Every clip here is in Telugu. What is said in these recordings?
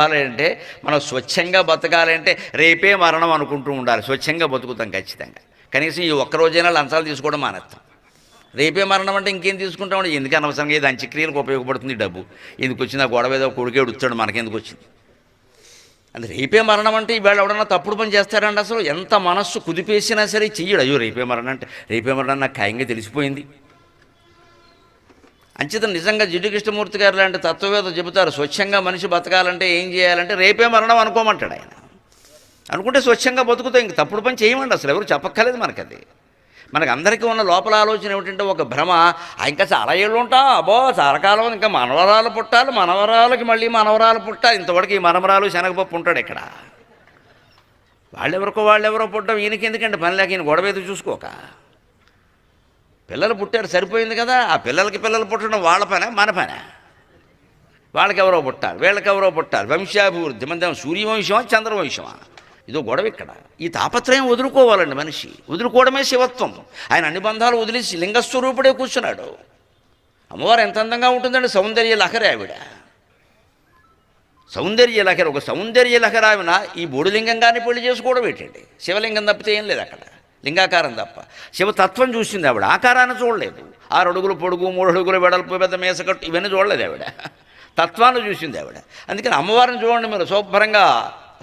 అంటే మనం స్వచ్ఛంగా బతకాలంటే రేపే మరణం అనుకుంటూ ఉండాలి. స్వచ్ఛంగా బతుకుతాం ఖచ్చితంగా. కనీసం ఈ ఒక్కరోజైనా లంచాలు తీసుకోవడం మానేస్తాం. రేపే మరణం అంటే ఇంకేం తీసుకుంటామంటే ఎందుకు అనవసరంగా ఇది అంత్యక్రియలకు ఉపయోగపడుతుంది డబ్బు. ఎందుకు వచ్చింది ఆ గొడవ ఏదో కొడుకేడు వచ్చాడు మనకెందుకు వచ్చింది. అంటే రేపే మరణం అంటే ఈవేళ ఎవడన్నా తప్పుడు పని చేస్తారంటే అసలు ఎంత మనస్సు కుదిపేసినా సరే చెయ్యడు. అయ్యో రేపే మరణం అంటే రేపే మరణం నాకు ఖాయంగా తెలిసిపోయింది. అంచేత నిజంగా జిడ్డు కృష్ణమూర్తి గారు లాంటి తత్వవేత్త చెబుతారు స్వచ్ఛంగా మనిషి బతకాలంటే ఏం చేయాలంటే రేపే మరణం అనుకోమంటాడు ఆయన. అనుకుంటే స్వచ్ఛంగా బతుకుతాం. ఇంక తప్పుడు పని చేయమండి. అసలు ఎవరు చెప్పక్కర్లేదు మనకది. మనకు అందరికీ ఉన్న లోపల ఆలోచన ఏమిటంటే ఒక భ్రమ, ఇంకా చాలా ఏళ్ళు ఉంటాం, అబ్బో చాలా కాలం ఇంకా మనవరాలు పుట్టాలి, మనవరాలకి మళ్ళీ మనవరాలు పుట్టాలి. ఇంతవరకు ఈ మనవరాలు శనగపప్పు ఉంటాడు ఇక్కడ. వాళ్ళెవరో పుట్టడం ఈయనకి ఎందుకంటే పని లేక ఈయన గొడవ ఎదురు చూసుకోక పిల్లలు పుట్టారు సరిపోయింది కదా. ఆ పిల్లలు పుట్టడం వాళ్ళ పనే మన పనే. వాళ్ళకెవరో పుట్టాలి, వీళ్ళకెవరో పుట్టాలి, వంశాభివృద్ధి. మన సూర్యవంశమా చంద్రవంశమా ఇదో గొడవ ఇక్కడ. ఈ తాపత్రయం వదులుకోవాలండి మనిషి. వదులుకోవడమే శివత్వం. ఆయన అన్ని బంధాలు వదిలేసి లింగస్వరూపుడే కూర్చున్నాడు. అమ్మవారు ఎంత అందంగా ఉంటుందండి. సౌందర్య లహరి ఆవిడ. సౌందర్య లహరి. ఒక సౌందర్య లహరి ఆవిడ ఈ బోడిలింగంగానే పెళ్లి చేసుకోవడం ఏంటండి. శివలింగం తప్పితే ఏం లేదు అక్కడ, లింగాకారం తప్ప. శివతత్వం చూసింది ఆవిడ, ఆకారాన్ని చూడలేదు. 6 అడుగులు పొడుగు, 3 అడుగులు వెడల్పు, పెద్ద మేసకట్టు ఇవన్నీ చూడలేదు ఆవిడ. తత్వాన్ని చూసింది ఆవిడ. అందుకని అమ్మవారిని చూడండి మీరు, శుభ్రంగా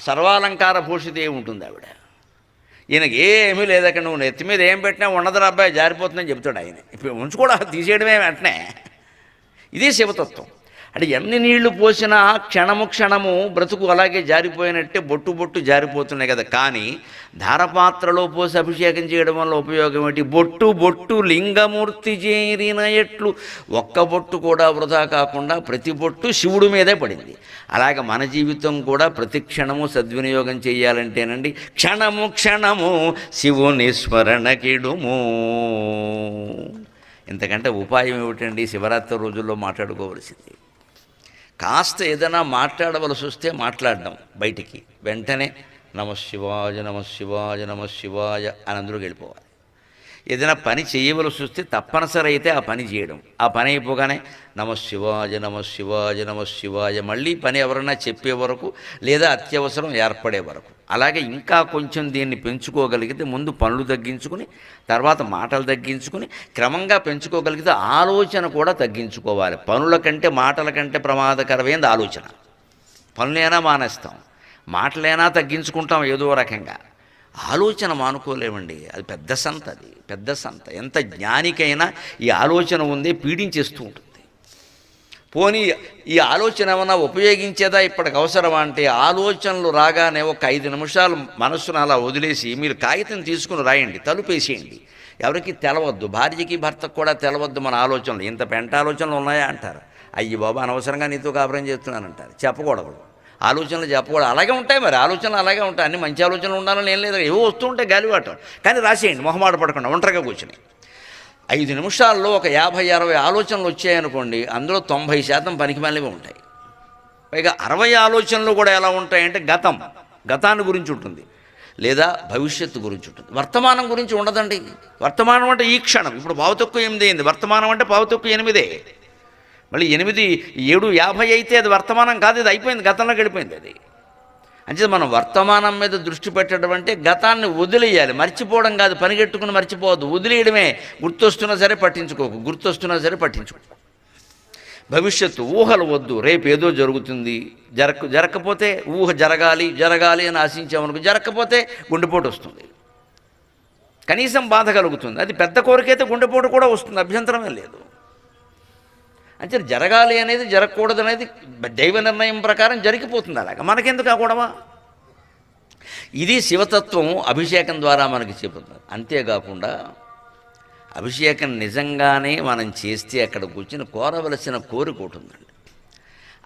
సర్వాలంకార భూషితే ఉంటుంది ఆవిడ. ఈయనకి ఏమీ లేదు. అక్కడ నువ్వు నెత్తి మీద ఏం పెట్టినా ఉండదురా అబ్బాయి జారిపోతుందని చెబుతాడు ఆయన. ఇప్పుడు ఉంచుకోవడం తీసేయడమే వెంటనే. ఇదే శివతత్వం. అంటే ఎన్ని నీళ్లు పోసినా క్షణము బ్రతుకు అలాగే జారిపోయినట్టే బొట్టు జారిపోతున్నాయి కదా. కానీ ధారపాత్రలో పోసి అభిషేకం చేయడం వల్ల ఉపయోగం ఏంటి? బొట్టు లింగమూర్తి చేరిన ఎట్లు ఒక్క బొట్టు కూడా వృధా కాకుండా ప్రతి బొట్టు శివుడి మీదే పడింది. అలాగే మన జీవితం కూడా ప్రతి క్షణము సద్వినియోగం చేయాలంటేనండి క్షణము శివుని స్మరణ కిడుము. ఇంతకంటే ఉపాయం ఏమిటండి? శివరాత్రి రోజుల్లో మాట్లాడుకోవలసింది. కాస్త ఏదైనా మాట్లాడవలసి వస్తే మాట్లాడడం బయటికి వెంటనే నమఃశివాయ అని అందులోకి వెళ్ళిపోవాలి. ఏదైనా పని చేయవలసి వస్తే తప్పనిసరి అయితే ఆ పని చేయడం. ఆ పని అయిపోగానే నమఃశివాయ మళ్ళీ పని ఎవరన్నా చెప్పే వరకు లేదా అత్యవసరం ఏర్పడే వరకు. అలాగే ఇంకా కొంచెం దీన్ని పెంచుకోగలిగితే ముందు పనులు తగ్గించుకుని తర్వాత మాటలు తగ్గించుకుని క్రమంగా పెంచుకోగలిగితే ఆలోచన కూడా తగ్గించుకోవాలి. పనుల కంటే మాటల కంటే ప్రమాదకరమైనది ఆలోచన. పనులైనా మానేస్తాం, మాటలైనా తగ్గించుకుంటాం ఏదో రకంగా. ఆలోచన మానుకోలేమండి. అది పెద్ద సంత. ఎంత జ్ఞానికైనా ఈ ఆలోచన ఉందే పీడించేస్తూ ఉంటుంది. పోనీ ఈ ఆలోచన ఏమన్నా ఉపయోగించేదా ఇప్పటికి అవసరమా అంటే ఆలోచనలు రాగానే ఒక 5 నిమిషాలు మనస్సును అలా వదిలేసి మీరు కాగితం తీసుకుని రాయండి, తలుపేసేయండి. ఎవరికి తెలవద్దు, భార్యకి భర్తకు కూడా తెలవద్దు మన ఆలోచనలు. ఇంత పెంట ఆలోచనలు ఉన్నాయా అంటారు. అయ్యి బాబా అనవసరంగా నీతో కాపురం చేస్తున్నానంటారు. చెప్పకూడదు, ఆలోచనలు చెప్పకూడదు. అలాగే ఉంటాయి మరి, ఆలోచనలు అలాగే ఉంటాయి. అన్ని మంచి ఆలోచనలు ఉండాలని ఏం లేదు, ఏవో వస్తూ ఉంటాయి గాలివాటం. కానీ రాసేయండి మొహమాట పడకుండా ఒంటరిగా కూర్చుని. 5 నిమిషాల్లో ఒక 50-60 ఆలోచనలు వచ్చాయనుకోండి, అందులో 90% పనికిమాలినవి ఉంటాయి. పైగా 60 ఆలోచనలు కూడా ఎలా ఉంటాయంటే గతాన్ని గురించి ఉంటుంది, లేదా భవిష్యత్తు గురించి ఉంటుంది. వర్తమానం గురించి ఉండదండి. వర్తమానం అంటే ఈ క్షణం. ఇప్పుడు పావుతక్కువ 8 అయింది, వర్తమానం అంటే పావుతక్కువ 8. మళ్ళీ 8, 7, 50 అయితే అది వర్తమానం కాదు, ఇది అయిపోయింది, గతంలోకి వెళ్ళిపోయింది అది. అంటే మనం వర్తమానం మీద దృష్టి పెట్టడం అంటే గతాన్ని వదిలేయాలి, మర్చిపోవడం కాదు. పనిగట్టుకుని మర్చిపోవద్దు, వదిలేయడమే. గుర్తొస్తున్నా సరే పట్టించుకో. భవిష్యత్తు ఊహలు వద్దు. రేపు ఏదో జరుగుతుంది, జరగకపోతే ఊహ జరగాలి అని ఆశించామనుకో, జరగకపోతే గుండెపోటు వస్తుంది, కనీసం బాధ కలుగుతుంది. అది పెద్ద కోరికైతే గుండెపోటు కూడా వస్తుంది, అభ్యంతరమే లేదు. అంటే జరగాలి అనేది జరగకూడదు అనేది దైవ నిర్ణయం ప్రకారం జరిగిపోతుంది. అలాగా మనకెందుకు ఆ గొడవ? ఇది శివతత్వం అభిషేకం ద్వారా మనకి చెబుతుంది. అంతేకాకుండా అభిషేకం నిజంగానే మనం చేస్తే అక్కడ కూర్చుని కోరవలసిన కోరిక ఉంటుందండి.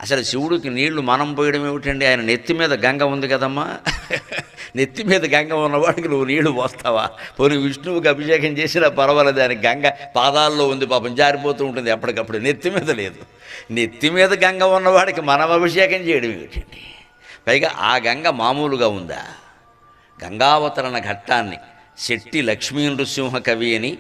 అసలు శివుడికి నీళ్లు మనం పోయడం ఏమిటండి? ఆయన నెత్తి మీద గంగ ఉంది కదమ్మా. నెత్తి మీద గంగ ఉన్నవాడికి నువ్వు నీళ్లు పోస్తావా? పోనీ విష్ణువుకి అభిషేకం చేసినా పర్వాలేదు, ఆయన గంగ పాదాల్లో ఉంది, పాపం జారిపోతూ ఉంటుంది ఎప్పటికప్పుడు, నెత్తి మీద లేదు. నెత్తి మీద గంగ ఉన్నవాడికి మనం అభిషేకం చేయడం ఏమిటండి? పైగా ఆ గంగ మామూలుగా ఉందా? గంగావతరణ ఘట్టాన్ని శెట్టి లక్ష్మీ నృసింహ కవి అని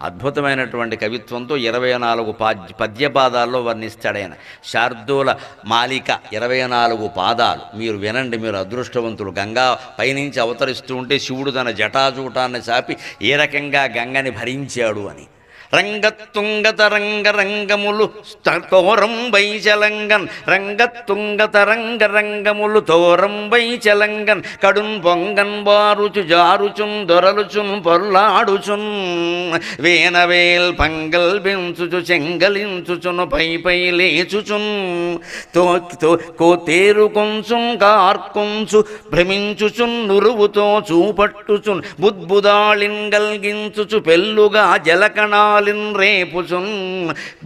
అద్భుతమైనటువంటి కవిత్వంతో 24 పద్యపాదాల్లో వర్ణిస్తాడాయన. శార్దూల మాలిక 24 పాదాలు. మీరు వినండి, మీరు అదృష్టవంతులు. గంగా పైనుంచి అవతరిస్తూ ఉంటే శివుడు తన జటాజూటాన్ని చాపి ఏ రకంగా గంగని భరించాడు అని. రంగతుంగతరంగ రంగములు తోరంబై చలంగన్, రంగతుంగతరంగ రంగములు తోరంబై చలంగన్, కడున్ పొంగన్ బారుచు జారుచున్ దొరలుచున్ పొర్లాడుచున్, వేనవేల్ పంగల్ బెంచుచు చెంగలించుచును పై పై లేచుచున్, కోతేరు కొంచున్ కార్కొంచు భ్రమించుచున్ నురువుతో చూపట్టుచున్, బుద్బుదాళిన్ గల్గించుచు పెళ్ళుగా జలకణాలిన్ రేపుచున్,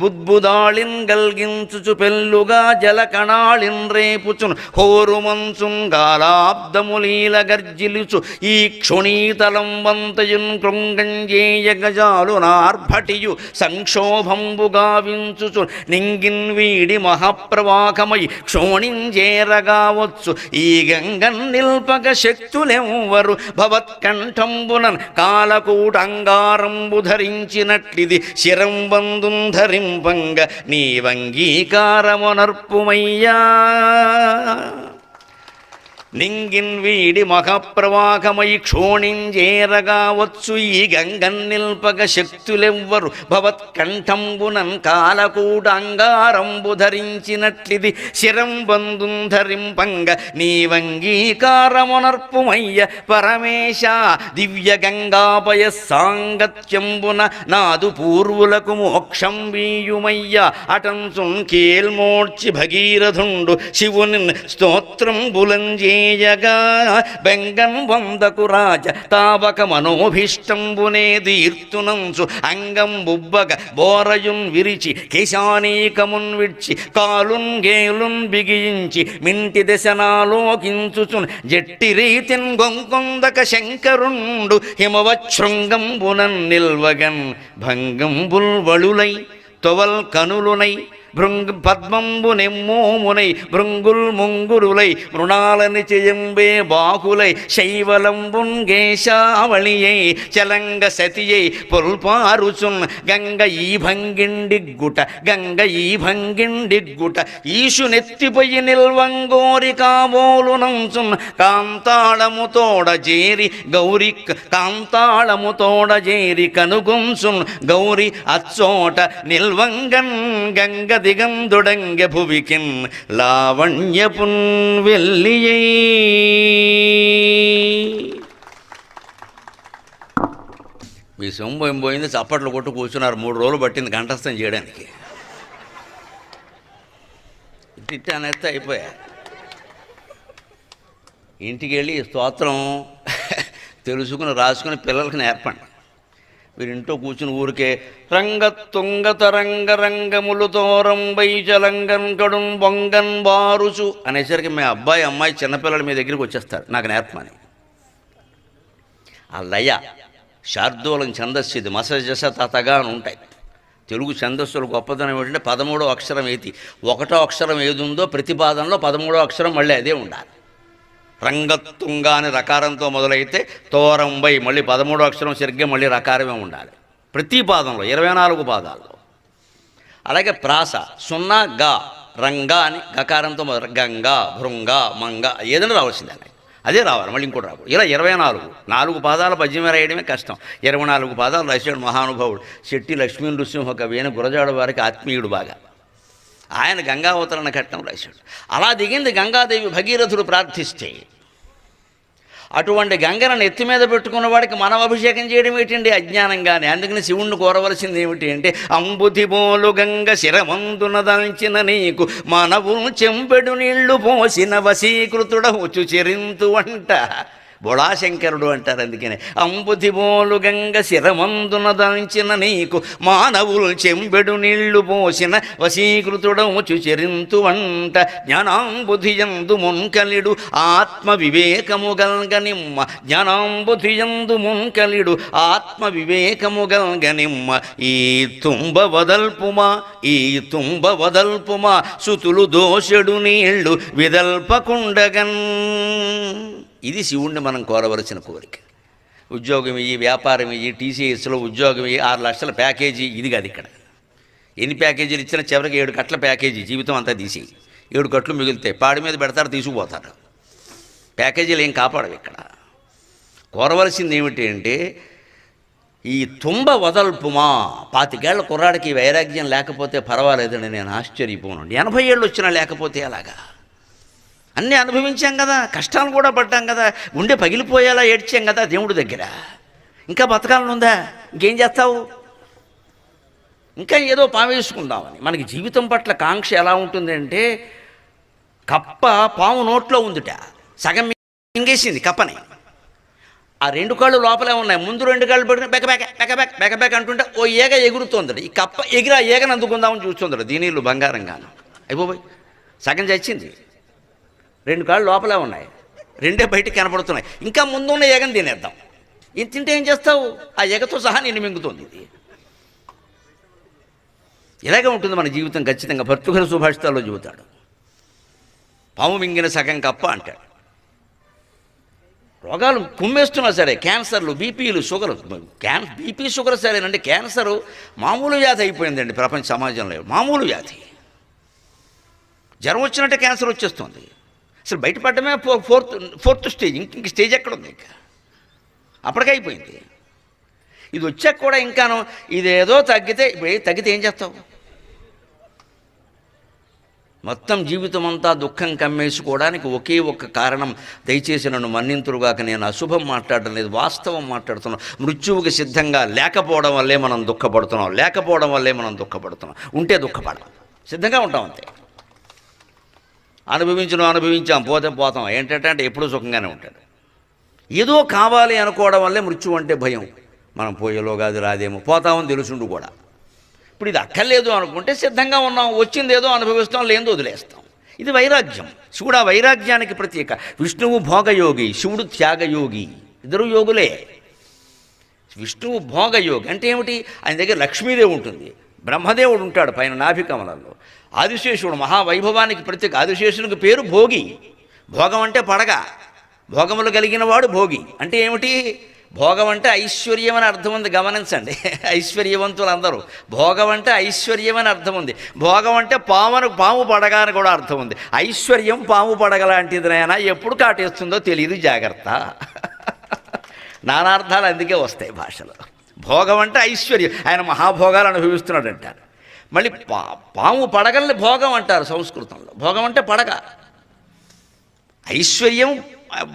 బుద్బుదాళిన్ గల్గించుచు పెళ్ళుగా జలకణాళిన్ రేపుచున్, హోరుమంచున్ గాలాబ్దములీల గర్జిలుచు ఈ క్షుణీతలం వంతయున్ కృంగంజేయ గజాలు నార్భటియు సంక్షోభంబు గావించుచు, నింగిన్ వీడి మహాప్రవాహమై క్షోణింజేరగావచ్చు ఈ గంగన్ నిల్పక శక్తులెవ్వరు, భవత్కంఠంబునన్ కాలకూటంగారంబు ధరించినట్లిది శిరం బందుం ధరింపంగ నీవంగీకారమునర్పుమయ్యా. నింగిన్ వీడి మహాప్రవాహమై క్షోణింజేరగావచ్చు ఈ గంగన్ నిల్పక శక్తులెవ్వరు, భవత్కంఠంబునన్ కాలకూటంగారంబు ధరించినట్లిది శిరం బందుం ధరింపంగ నీవంగీకారమునర్పుమయ్య. పరమేశ దివ్య గంగాపయ సాంగత్యంబున నాదు పూర్వులకు మోక్షం వీయుమయ్య. అటంసున్ కీల్మోడ్చి భగీరథుండు శివుని స్తోత్రం బులంజే జగా, బెంగన్ వందకు రాజ తావక మనోభిష్టంబునే దీర్తునంచు, అంగం బుబ్బగ బోరయున్ విరిచి కేశానీకమున్ విడ్చి, కాలున్ గేలున్ బిగించి మింటి దశనాలోకించుచున్, జట్టి రీతిన్ గొంకొందక శంకరుండు హిమవశృంగంబునన్ నిల్వగన్, భంగంబుల్ వళులై తొవల్ కనులునై భృంగ పద్మంబు నెమ్మోమునై, భృంగుల్ ముంగురులై మృణాలని చెయంబే బాకులై, శైవలంబుంగేశావళియై చలంగ సతియై పొల్పారుచున్, గంగ ఈ భంగిండిగ్గుట గంగ ఈ భంగిండిగ్గుట, ఈశునెత్తిపై నిల్వంగోరి కాబోలునంచున్, కాంతాళముతోడ జేరి గౌరి కాంతాళముతోడ జేరి కనుగొంచున్, గౌరి అచ్చోట నిల్వంగన్ గంగ దిగందుడంగ భువికిన్ లావణ్యపున్ వెల్లియై. మీ సొమ్ము ఏం పోయింది, చప్పట్లు కొట్టు కూర్చున్నారు. 3 రోజులు పట్టింది కంఠస్థం చేయడానికి. ఇట్ట అనేస్తే అయిపోయా. ఇంటికి వెళ్ళి స్తోత్రం తెలుసుకుని రాసుకుని పిల్లలకి నేర్పండి. మీరు ఇంట్లో కూర్చుని ఊరికే రంగతుంగతరంగ రంగములు తోరంబై జలంగన్ కడున్ బొంగన్ బారుచు అనేసరికి మీ అబ్బాయి అమ్మాయి చిన్నపిల్లలు మీ దగ్గరికి వచ్చేస్తారు నాకు నేర్పమని. ఆ లయ శార్దూలం ఛందస్సు ఇది. మసజస తతగా అని ఉంటాయి. తెలుగు ఛందస్సులు గొప్పదనం ఏంటంటే 13వ అక్షరం ఏది, 1వ అక్షరం ఏది ఉందో ప్రతిపాదంలో 13వ అక్షరం మళ్ళీ అదే ఉండాలి. రంగతుంగ అని రకారంతో మొదలైతే తోరంబై మళ్ళీ 13వ అక్షరం సరిగ్గా మళ్ళీ రకారమే ఉండాలి ప్రతి పాదంలో 24 పాదాల్లో. అలాగే ప్రాస 0 గా రంగా అని గకారంతో మొదలు, గంగా భృంగ మంగ ఏదైనా రావాల్సిందే, అదే రావాలి, మళ్ళీ ఇంకోటి రావాలి. ఇలా 24 పాదాల పద్యమే రాయడమే కష్టం. 24 పాదాలు రాశాడు మహానుభావుడు శెట్టి లక్ష్మీ నృసింహ కవి అని గురజాడ వారికి ఆత్మీయుడు బాగా. ఆయన గంగావతరణ ఘట్టం రాశాడు. అలా దిగింది గంగాదేవి భగీరథుడు ప్రార్థిస్తే. అటువంటి గంగను నెత్తి మీద పెట్టుకున్న వాడికి మనం అభిషేకం చేయడం ఏంటండి అజ్ఞానంగానే. అందుకని శివుణ్ణి కోరవలసింది ఏమిటి అంటే, అంబుతి బోలు గంగ శిరమందున దాల్చిన నీకు మనవు చెంపెడు నీళ్లు పోసిన వశీకృతుడవచ్చు చెరింతు అంట. బొళాశంకరుడు అంటారు. అందుకనే అంబుతి బోలు గంగ శిరమందున దాల్చిన నీకు మానవులు చెంబెడు నీళ్లు పోసిన వశీకృతుడవచ్చు చెరింతు వంట. జ్ఞానాంబుధియందు మున్కలిడు ఆత్మ వివేకము గల్గనిమ్మ, జ్ఞానాంబుధియందు మున్కలిడు ఆత్మ వివేకము గల్గనిమ్మ. ఈ తుంబ వదల్పుమా ఈ తుంబ వదల్పుమా సుతులు దోషడు నీళ్లు విదల్పకుండగన్. ఇది శివుణ్ణి మనం కోరవలసిన కోరిక. ఉద్యోగం ఇయ్యి, వ్యాపారం ఇయ్యి, టీసీఎస్లో ఉద్యోగం ఇయ్యి, 6 లక్షల ప్యాకేజీ. ఇది కాదు ఇక్కడ. ఎన్ని ప్యాకేజీలు ఇచ్చినా చివరికి 7 కట్ల ప్యాకేజీ, జీవితం అంతా తీసి 7 కట్లు మిగులుతాయి. పాడి మీద పెడతారు, తీసుకుపోతారు. ప్యాకేజీలు ఏం కాపాడవు ఇక్కడ. కోరవలసింది ఏమిటి అంటే ఈ తుంబ వదల్పుమా. 25 ఏళ్ల కుర్రాడికి వైరాగ్యం లేకపోతే పర్వాలేదండి, నేను ఆశ్చర్యపోను. 80 ఏళ్ళు వచ్చినా లేకపోతే అలాగా. అన్నీ అనుభవించాం కదా, కష్టాలు కూడా పడ్డాం కదా, గుండె పగిలిపోయేలా ఏడ్చాం కదా దేవుడి దగ్గర. ఇంకా బతకాలని ఉందా? ఇంకేం చేస్తావు? ఇంకా ఏదో పావేసుకుందామని. మనకి జీవితం పట్ల కాంక్ష ఎలా ఉంటుందంటే, కప్ప పాము నోట్లో ఉందిట, సగం మింగేసింది కప్పని. ఆ 2 కాళ్ళు లోపలే ఉన్నాయి, ముందు 2 కాళ్ళు పడిన బెకబెక బెకబెక బెకబెక అంటుంటే ఓ ఏగ ఎగురుతోందట. ఈ కప్ప ఎగిరా ఏగను అందుకుందామని చూస్తుందట. దీనిళ్ళు బంగారంగాను. అయిపోయి సగం చచ్చింది. 2 కాళ్ళు లోపలే ఉన్నాయి, 2 బయటికి కనపడుతున్నాయి. ఇంకా ముందున్న ఏగను తినేద్దాం. ఇది తింటే ఏం చేస్తావు? ఆ ఏగతో సహా నిన్ను మింగుతుంది. ఇది ఇలాగే ఉంటుంది మన జీవితం ఖచ్చితంగా. భర్తృహరి సుభాషితాల్లో చెబుతాడు, పాము మింగిన సగం కప్ప అంటాడు. రోగాలు కుమ్మేస్తున్నా సరే, క్యాన్సర్లు, బీపీలు, షుగర్. బీపీ షుగర్ సరేనండి, క్యాన్సరు మామూలు వ్యాధి అయిపోయిందండి ప్రపంచ సమాజంలో. మామూలు వ్యాధి. జ్వరం వచ్చినట్టే క్యాన్సర్ వచ్చేస్తుంది. అసలు బయటపడమే ఫోర్త్ స్టేజ్. ఇంక స్టేజ్ ఎక్కడుంది? ఇంకా అప్పటికే అయిపోయింది. ఇది వచ్చాక కూడా ఇంకాను ఇదేదో తగ్గితే ఏం చేస్తావు? మొత్తం జీవితం అంతా దుఃఖం కమ్మేసుకోవడానికి ఒకే ఒక్క కారణం. దయచేసి నన్ను మన్నింతురుగాక, నేను అశుభం మాట్లాడడం లేదు, వాస్తవం మాట్లాడుతున్నాం. మృత్యువుకి సిద్ధంగా లేకపోవడం వల్లే మనం దుఃఖపడుతున్నాం. ఉంటే దుఃఖపడం, సిద్ధంగా ఉంటాం అంతే. అనుభవించాం, పోతాం. ఏంటంటే ఎప్పుడూ సుఖంగానే ఉంటాడు. ఏదో కావాలి అనుకోవడం వల్లే మృత్యువు అంటే భయం. మనం పోయేలోగా అది రాదేమో, పోతామని తెలుసుండు కూడా. ఇప్పుడు ఇది అక్కర్లేదు అనుకుంటే సిద్ధంగా ఉన్నాం, వచ్చింది ఏదో అనుభవిస్తాం, లేదో వదిలేస్తాం. ఇది వైరాగ్యం. శివుడు ఆ వైరాగ్యానికి ప్రత్యేక. విష్ణువు భోగయోగి, శివుడు త్యాగయోగి. ఇద్దరు యోగులే. విష్ణువు భోగయోగి అంటే ఏమిటి? ఆయన దగ్గర లక్ష్మీదేవి ఉంటుంది, బ్రహ్మదేవుడు ఉంటాడు పైన నాభికమలంలో. ఆదిశేషుడు మహావైభవానికి ప్రత్యేక. ఆదిశేషునికి పేరు భోగి. భోగం అంటే పడగ, భోగములు కలిగిన వాడు భోగి. అంటే ఏమిటి? భోగం అంటే ఐశ్వర్యం అని అర్థం ఉంది, గమనించండి. ఐశ్వర్యవంతులు అందరూ. భోగం అంటే ఐశ్వర్యం అని అర్థం ఉంది. భోగం అంటే పాము పడగ అని కూడా అర్థం ఉంది. ఐశ్వర్యం పాము పడగ లాంటిది నాయనా, ఎప్పుడు కాటేస్తుందో తెలియదు, జాగ్రత్త. నానార్థాలు అందుకే వస్తాయి భాషలో. భోగం అంటే ఐశ్వర్యం, ఆయన మహాభోగాలు అనుభవిస్తున్నాడు అంటారు. మళ్ళీ పాము పడగల్ని భోగం అంటారు సంస్కృతంలో. భోగం అంటే పడగ. ఐశ్వర్యం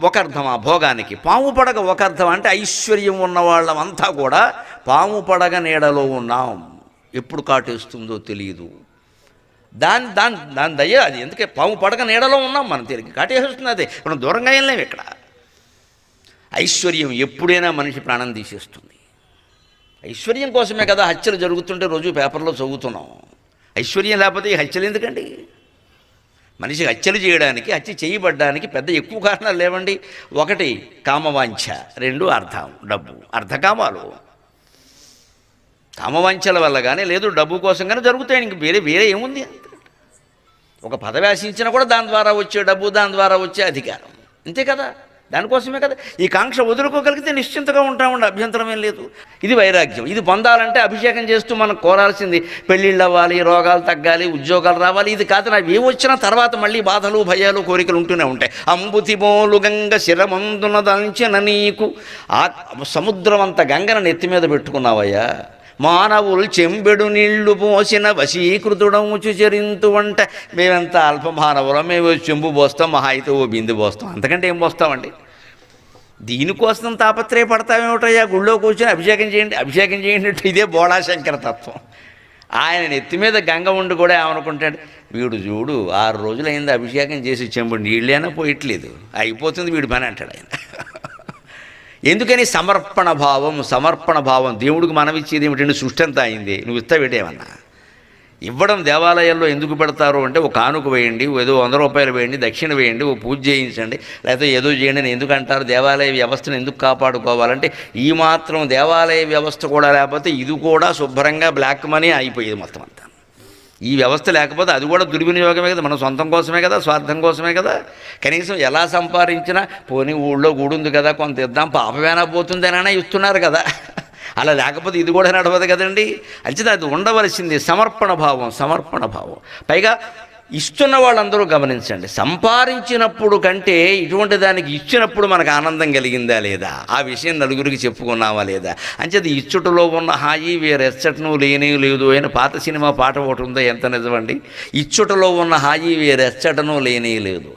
ఒక అర్థం ఆ భోగానికి, పాము పడగ ఒక అర్థం. అంటే ఐశ్వర్యం ఉన్న వాళ్ళమంతా కూడా పాము పడగ నీడలో ఉన్నాం, ఎప్పుడు కాటేస్తుందో తెలియదు. దాని దయ అది. ఎందుకే పాము పడగ నీడలో ఉన్నాం, మనం తిరిగి కాటేస్తుంది. అదే మనం దూరంగా వెళ్ళలేము. ఇక్కడ ఐశ్వర్యం ఎప్పుడైనా మనిషి ప్రాణం తీసేస్తుంది. ఐశ్వర్యం కోసమే కదా హత్యలు జరుగుతుంటే రోజు పేపర్లో చదువుతున్నాం. ఐశ్వర్యం లేకపోతే ఈ హత్యలు ఎందుకండి? మనిషి హత్యలు చేయడానికి, హత్య చేయబడ్డానికి పెద్ద ఎక్కువ కారణాలు లేవండి. 1 కామవాంఛ, 2 అర్థం, డబ్బు. అర్థకామాలు కామవాంఛల వల్ల కానీ, లేదు డబ్బు కోసం కానీ జరుగుతాయి. ఇంక వేరే ఏముంది? ఒక పదవి ఆశించినా కూడా దాని ద్వారా వచ్చే డబ్బు, దాని ద్వారా వచ్చే అధికారం, అంతే కదా. దానికోసమే కదా. ఈ కాంక్ష వదులుకోగలిగితే నిశ్చింతగా ఉంటామండి, అభ్యంతరం ఏం లేదు. ఇది వైరాగ్యం. ఇది పొందాలంటే అభిషేకం చేస్తూ మనం కోరాల్సింది పెళ్ళిళ్ళు అవ్వాలి, రోగాలు తగ్గాలి, ఉద్యోగాలు రావాలి. ఇది కాదు. నాకు ఏమి వచ్చినా తర్వాత మళ్ళీ బాధలు, భయాలు, కోరికలు ఉంటూనే ఉంటాయి. అంబుతిబోలు గంగ శిరమందున దంచిన నీకు. ఆ సముద్రం అంత గంగను నెత్తి మీద పెట్టుకున్నావయ్యా. మానవులు చెంబెడు నీళ్లు పోసిన వశీకృతుడముచు చరింతు వంట. మేమెంత అల్పమానవులం, మేము చెంబు పోస్తాం, మహా అయితే ఓ బిందు పోస్తాం, అంతకంటే ఏం పోస్తామండి? దీనికోసం తాపత్రయపడతామేమిటయ్యా? గుళ్ళో కూర్చొని అభిషేకం చేయండి. ఇదే బోళాశంకర తత్వం. ఆయన నెత్తి మీద గంగ ఉండి కూడా ఏమనుకుంటాడు, వీడు చూడు 6 రోజులైంది అభిషేకం చేసి చెంబు నీళ్ళైనా పోయట్లేదు, అయిపోతుంది వీడి పని అంటాడు ఆయన. ఎందుకని? సమర్పణ భావం. దేవుడికి మనం ఇచ్చేది ఏమిటంటే సృష్టి అంతా అయింది, నువ్వు ఇస్తావేటేమన్నా. ఇవ్వడం దేవాలయాల్లో ఎందుకు పెడతారు అంటే, ఒక కానుక వేయండి, ఏదో 100 రూపాయలు వేయండి, దక్షిణ వేయండి, ఓ పూజ చేయించండి, లేకపోతే ఏదో చేయండి అని ఎందుకు అంటారు? దేవాలయ వ్యవస్థను ఎందుకు కాపాడుకోవాలంటే, ఈ మాత్రం దేవాలయ వ్యవస్థ కూడా లేకపోతే ఇది కూడా శుభ్రంగా బ్లాక్ మనీ అయిపోయేది మొత్తం అంతా. ఈ వ్యవస్థ లేకపోతే అది కూడా దుర్వినియోగమే కదా, మన సొంతం కోసమే కదా, స్వార్థం కోసమే కదా. కనీసం ఎలా సంపాదించినా పోనీ ఊళ్ళో గుడి ఉంది కదా కొంత ఇద్దాం పాపమేనా పోతుంది అని ఇస్తున్నారు కదా. అలా లేకపోతే ఇది కూడా నడవదు కదండి. అంచేది అది ఉండవలసింది సమర్పణ భావం. పైగా ఇస్తున్న వాళ్ళందరూ గమనించండి, సంపాదించినప్పుడు కంటే ఇటువంటి దానికి ఇచ్చినప్పుడు మనకు ఆనందం కలిగిందా లేదా, ఆ విషయం నలుగురికి చెప్పుకున్నావా లేదా. అంచేది ఇచ్చుటలో ఉన్న హాయి వేరెచ్చటను లేనే లేదు అని పాత సినిమా పాట ఒకటి ఉందో ఎంత నిజమండి. ఇచ్చుటలో ఉన్న హాయి వేరెచ్చటను లేనే లేదు,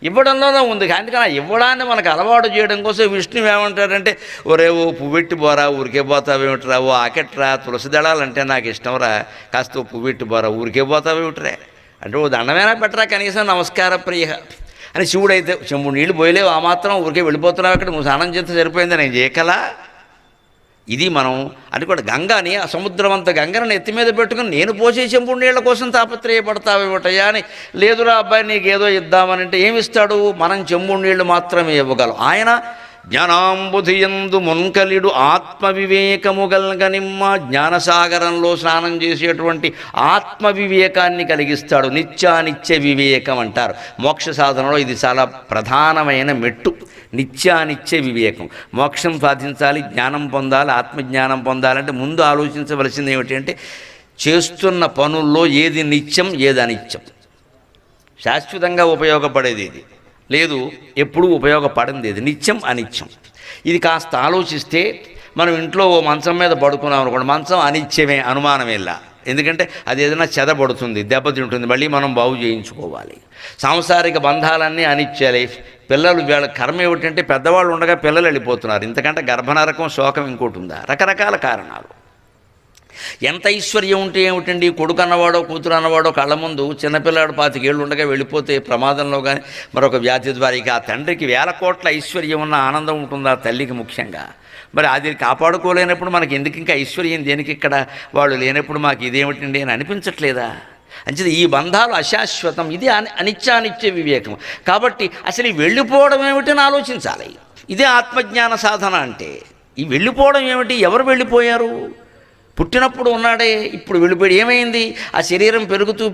ఇవ్వడంలోనే ఉంది. అందుకని ఇవ్వడాన్ని మనకు అలవాటు చేయడం కోసం విష్ణువు ఏమంటాడంటే, ఒరే ఓ పువ్వెట్టి బోరా ఊరికే పోతావేమిట్రా, ఓ ఆకెట్రా, తులసి దళాలంటే నాకు ఇష్టంరా, కాస్త ఓ పువ్వెట్టి బోరా ఊరికే పోతావేమిట్రా అంటే, ఓ దండమైనా పెట్టరా కనీసం నమస్కార ప్రియ అని. శివుడైతే చెంబు నీళ్ళు పోయలేవు, ఆ మాత్రం ఊరికే వెళ్ళిపోతున్నావు, అక్కడ నువ్వు స్నానం చేస్తే సరిపోయింది నేను చేయకలా. ఇది మనం అది కూడా గంగాని, ఆ సముద్రమంత గంగను ఎత్తి మీద పెట్టుకుని నేను పోసే చెంబు నీళ్ళ కోసం తాపత్రయపడతావేమిటయ్యా అని. లేదురా అబ్బాయి నీకేదో ఇద్దామని అంటే ఏమిస్తాడు, మనం చెంబు నీళ్లు మాత్రమే ఇవ్వగలం. ఆయన జ్ఞానాంబుధియందు మున్కలిడు ఆత్మవివేకము గల్గనిమ్మ, జ్ఞానసాగరంలో స్నానం చేసేటువంటి ఆత్మవివేకాన్ని కలిగిస్తాడు. నిత్యానిత్య వివేకం అంటారు మోక్ష సాధనలో. ఇది చాలా ప్రధానమైన మెట్టు, నిత్యానిత్య వివేకం. మోక్షం సాధించాలి, జ్ఞానం పొందాలి, ఆత్మజ్ఞానం పొందాలంటే ముందు ఆలోచించవలసింది ఏమిటంటే, చేస్తున్న పనుల్లో ఏది నిత్యం ఏది అనిత్యం, శాశ్వతంగా ఉపయోగపడేది ఇది లేదు, ఎప్పుడూ ఉపయోగపడింది ఇది, నిత్యం అనిత్యం. ఇది కాస్త ఆలోచిస్తే మనం ఇంట్లో ఓ మంచం మీద పడుకున్నాం అనుకోండి, మంచం అనిత్యమే, అనుమానమేలా. ఎందుకంటే అది ఏదైనా చెదపడుతుంది, దెబ్బతింటుంది, మళ్ళీ మనం బాగు చేయించుకోవాలి. సాంసారిక బంధాలన్నీ అనిత్యాలే. పిల్లలు వీళ్ళ కర్మ ఏమిటంటే పెద్దవాళ్ళు ఉండగా పిల్లలు వెళ్ళిపోతున్నారు, ఇంతకంటే గర్భనరకం శోకం ఇంకోటి ఉందా. రకరకాల కారణాలు. ఎంత ఐశ్వర్యం ఉంటే ఏమిటండి, కొడుకు అన్నవాడో కూతురు అన్నవాడో కళ్ళ ముందు చిన్నపిల్లాడు 25 ఏళ్ళు ఉండగా వెళ్ళిపోతే ప్రమాదంలో కానీ మరొక వ్యాధి ద్వారా ఆ తండ్రికి 1000 కోట్ల ఐశ్వర్యం ఉన్న ఆనందం ఉంటుందా తల్లికి ముఖ్యంగా. మరి అది కాపాడుకోలేనప్పుడు మనకి ఎందుకు ఇంకా ఐశ్వర్యం దేనికి, ఇక్కడ వాళ్ళు లేనప్పుడు మాకు ఇదేమిటండి అని అనిపించట్లేదా. అంచేది ఈ బంధాలు అశాశ్వతం, ఇది అనిత్యానిత్య వివేకం. కాబట్టి అసలు ఈ వెళ్ళిపోవడం ఏమిటని ఆలోచించాలి. ఇదే ఆత్మజ్ఞాన సాధన అంటే. ఈ వెళ్ళిపోవడం ఏమిటి, ఎవరు వెళ్ళిపోయారు, పుట్టినప్పుడు ఉన్నాడే ఇప్పుడు వెళ్ళిపోయి ఏమైంది, ఆ శరీరం పెరుగుతూ